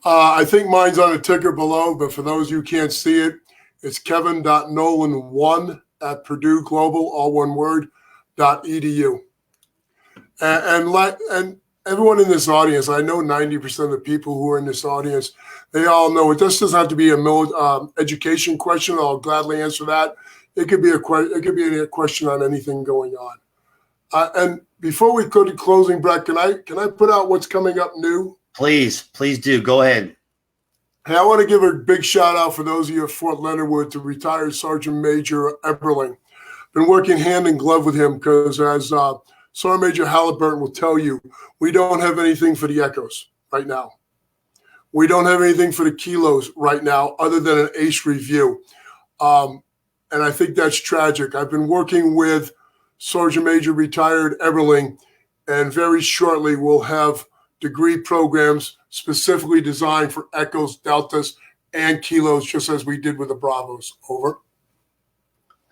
I think mine's on a ticker below, but for those who can't see it, it's kevin.nolan1 @PurdueGlobal, all one word, .edu. And everyone in this audience, I know 90% of the people who are in this audience, they all know it. This doesn't have to be a education question. I'll gladly answer that. It could be a question on anything going on. And before we go to closing, Breck, can I put out what's coming up new? Please do. Go ahead. Hey, I want to give a big shout out for those of you at Fort Leonard Wood to retired Sergeant Major Eberling. Been working hand in glove with him because as Sergeant Major Halliburton will tell you, we don't have anything for the Echoes right now. We don't have anything for the Kilos right now other than an ACE review. And I think that's tragic. I've been working with Sergeant Major retired Eberling, and very shortly we'll have degree programs specifically designed for Echoes, Deltas, and Kilos, just as we did with the Bravos. Over.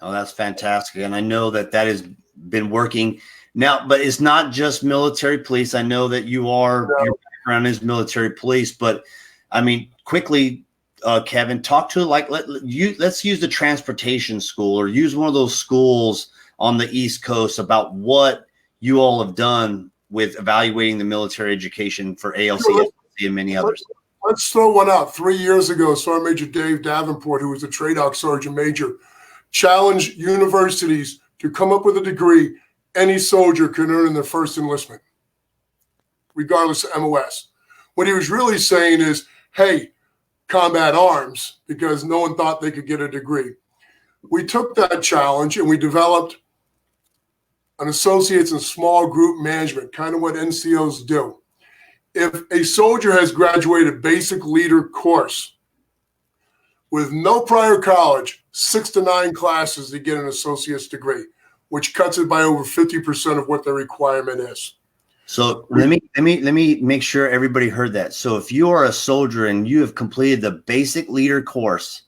Oh, that's fantastic. And I know that has been working now, but it's not just military police. I know that your background is military police, but I mean, quickly, Kevin, talk to let's use the transportation school or use one of those schools on the East Coast about what you all have done with evaluating the military education for ALC and many others. Let's throw one out. 3 years ago, Sergeant Major Dave Davenport, who was a TRADOC Sergeant Major, challenged universities to come up with a degree any soldier can earn in their first enlistment, regardless of MOS. What he was really saying is, hey, combat arms, because no one thought they could get a degree. We took that challenge and we developed an associates in small group management, kind of what NCOs do. If a soldier has graduated basic leader course with no prior college, 6 to 9 classes to get an associate's degree, which cuts it by over 50% of what the requirement is. So let me make sure everybody heard that. So if you are a soldier and you have completed the basic leader course,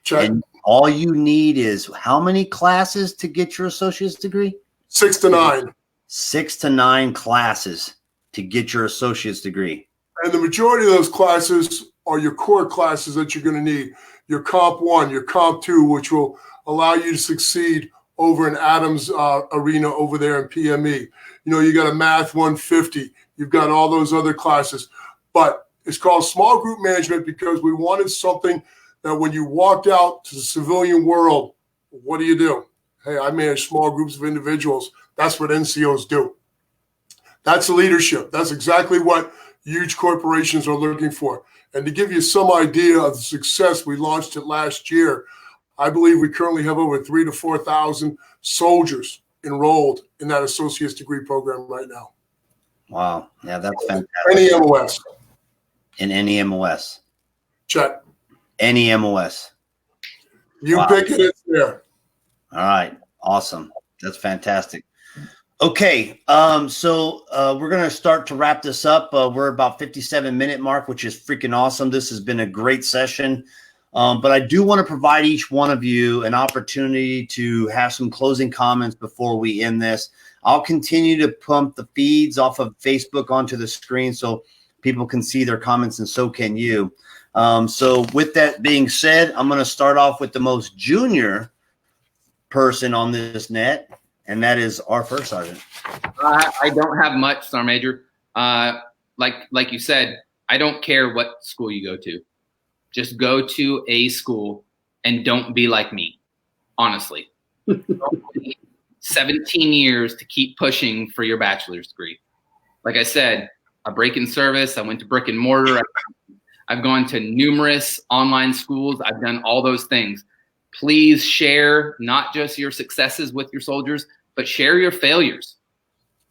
check. And all you need is how many classes to get your associate's degree? 6 to 9. 6 to 9 classes to get your associate's degree. And the majority of those classes are your core classes that you're going to need. Your Comp 1, your Comp 2, which will allow you to succeed over in Adam's arena over there in PME. You know, you got a Math 150. You've got all those other classes. But it's called small group management because we wanted something that when you walked out to the civilian world, what do? Hey, I manage small groups of individuals. That's what NCOs do. That's leadership. That's exactly what huge corporations are looking for. And to give you some idea of the success, we launched it last year. I believe we currently have over 3,000 to 4,000 soldiers enrolled in that associate's degree program right now. Wow. Yeah, that's fantastic. Any MOS. In any MOS. Check. Any MOS. You pick it, it's there. All right. Awesome. That's fantastic. Okay. So we're going to start to wrap this up. We're about 57-minute mark, which is freaking awesome. This has been a great session. But I do want to provide each one of you an opportunity to have some closing comments before we end this. I'll continue to pump the feeds off of Facebook onto the screen so people can see their comments, and so can you. So with that being said, I'm going to start off with the most junior person on this net, and that is our first sergeant. I don't have much, Sergeant Major. Like you said, I don't care what school you go to. Just go to a school and don't be like me, honestly. 17 years to keep pushing for your bachelor's degree. Like I said, a break in service. I went to brick and mortar. I've gone to numerous online schools. I've done all those things. Please share not just your successes with your soldiers, but share your failures,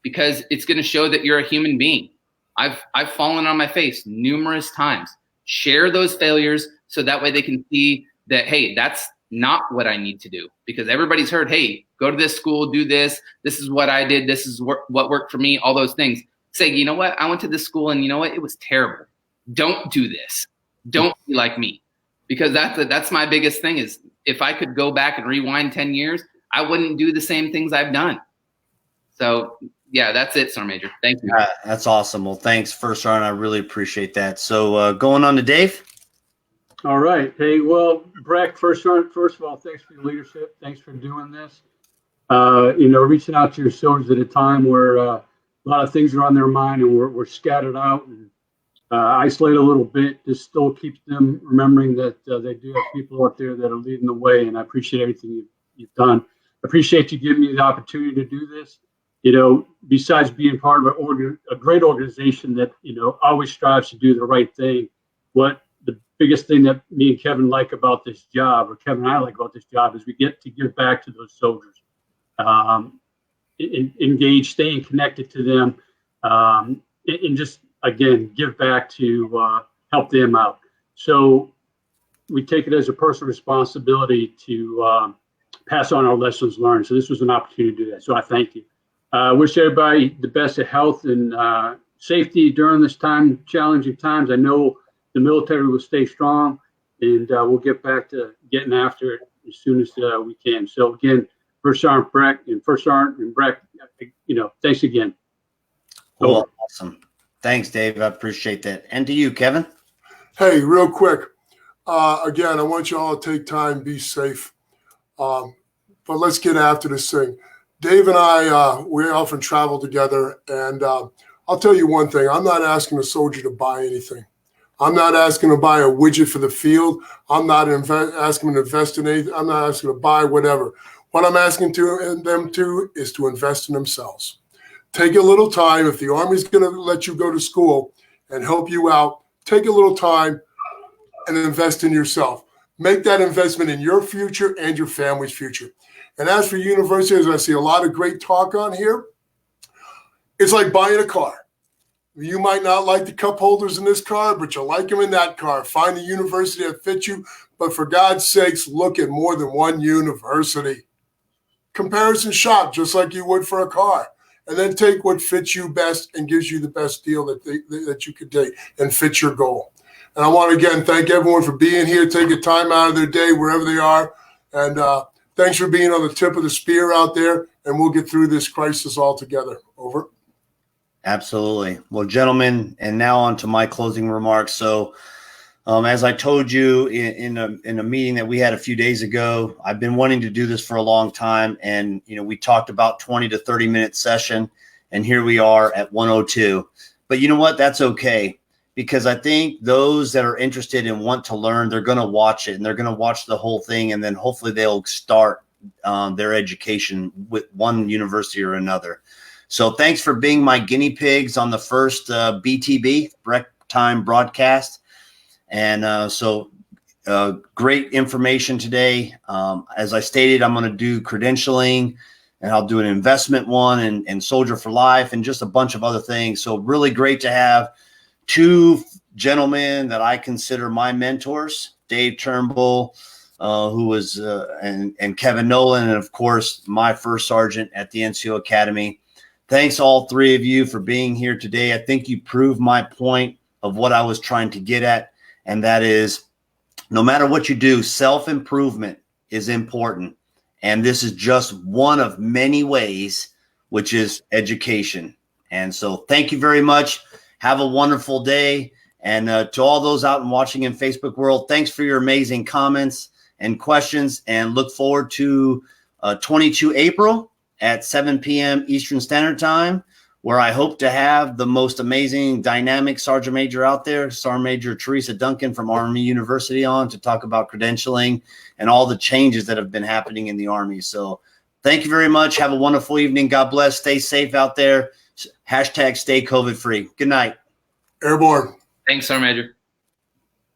because it's going to show that you're a human being. I've fallen on my face numerous times. Share those failures so that way they can see that, hey, that's not what I need to do, because everybody's heard, hey, go to this school, do this. This is what I did. This is what worked for me, all those things. Say, you know what? I went to this school and you know what? It was terrible. Don't do this. Don't be like me, because that's my biggest thing is if I could go back and rewind 10 years, I wouldn't do the same things I've done. So yeah, that's it, Sergeant Major. Thank you. That's awesome. Well, thanks, First Sergeant. I really appreciate that. So going on to Dave. All right. Hey, well, Breck, First Sergeant, first of all, thanks for your leadership. Thanks for doing this. Reaching out to your soldiers at a time where a lot of things are on their mind, and we're scattered out and isolated a little bit. This still keeps them remembering that they do have people out there that are leading the way, and I appreciate everything you've done. I appreciate you giving me the opportunity to do this. Besides being part of a great organization that, always strives to do the right thing, what the biggest thing that me and Kevin like about this job, or Kevin and I like about this job, is we get to give back to those soldiers, engage, staying connected to them, and just, again, give back to help them out. So we take it as a personal responsibility to pass on our lessons learned. So this was an opportunity to do that. So I thank you. I wish everybody the best of health and safety during this time, challenging times. I know the military will stay strong, and we'll get back to getting after it as soon as we can. So again, First Sergeant Breck and Breck, thanks again. Well, awesome. Thanks, Dave. I appreciate that. And to you, Kevin. Hey, real quick. Again, I want you all to take time, be safe. But let's get after this thing. Dave and I, we often travel together, and I'll tell you one thing. I'm not asking a soldier to buy anything. I'm not asking to buy a widget for the field. I'm not asking them to invest in anything. I'm not asking to buy whatever. What I'm asking them to is to invest in themselves. Take a little time. If the Army's going to let you go to school and help you out, take a little time and invest in yourself. Make that investment in your future and your family's future. And as for universities, I see a lot of great talk on here. It's like buying a car. You might not like the cup holders in this car, but you like them in that car. Find a university that fits you. But for God's sakes, look at more than one university. Comparison shop, just like you would for a car. And then take what fits you best and gives you the best deal that you could take and fits your goal. And I want to, again, thank everyone for being here, taking time out of their day, wherever they are. And thanks for being on the tip of the spear out there, and we'll get through this crisis all together. Over. Absolutely. Well, gentlemen, and now on to my closing remarks. So as I told you in a meeting that we had a few days ago, I've been wanting to do this for a long time. And, we talked about 20 to 30 minute session, and here we are at 102. But you know what? That's okay. Because I think those that are interested and want to learn, they're going to watch it, and they're going to watch the whole thing. And then hopefully they'll start their education with one university or another. So thanks for being my guinea pigs on the first B.T.B, Breck Time broadcast. And so great information today. As I stated, I'm going to do credentialing, and I'll do an investment one and Soldier for Life and just a bunch of other things. So really great to have two gentlemen that I consider my mentors, Dave Turnbull, who was, and Kevin Nolan, and of course, my first sergeant at the NCO Academy. Thanks all three of you for being here today. I think you proved my point of what I was trying to get at, and that is no matter what you do, self-improvement is important. And this is just one of many ways, which is education. And so thank you very much. Have a wonderful day. And to all those out and watching in Facebook world, thanks for your amazing comments and questions, and look forward to 22 April at 7 p.m. Eastern Standard Time, where I hope to have the most amazing dynamic Sergeant Major out there, Sergeant Major Teresa Duncan from Army University, on to talk about credentialing and all the changes that have been happening in the Army. So thank you very much. Have a wonderful evening. God bless. Stay safe out there. # stay COVID free. Good night. Airborne. Thanks, Sergeant Major.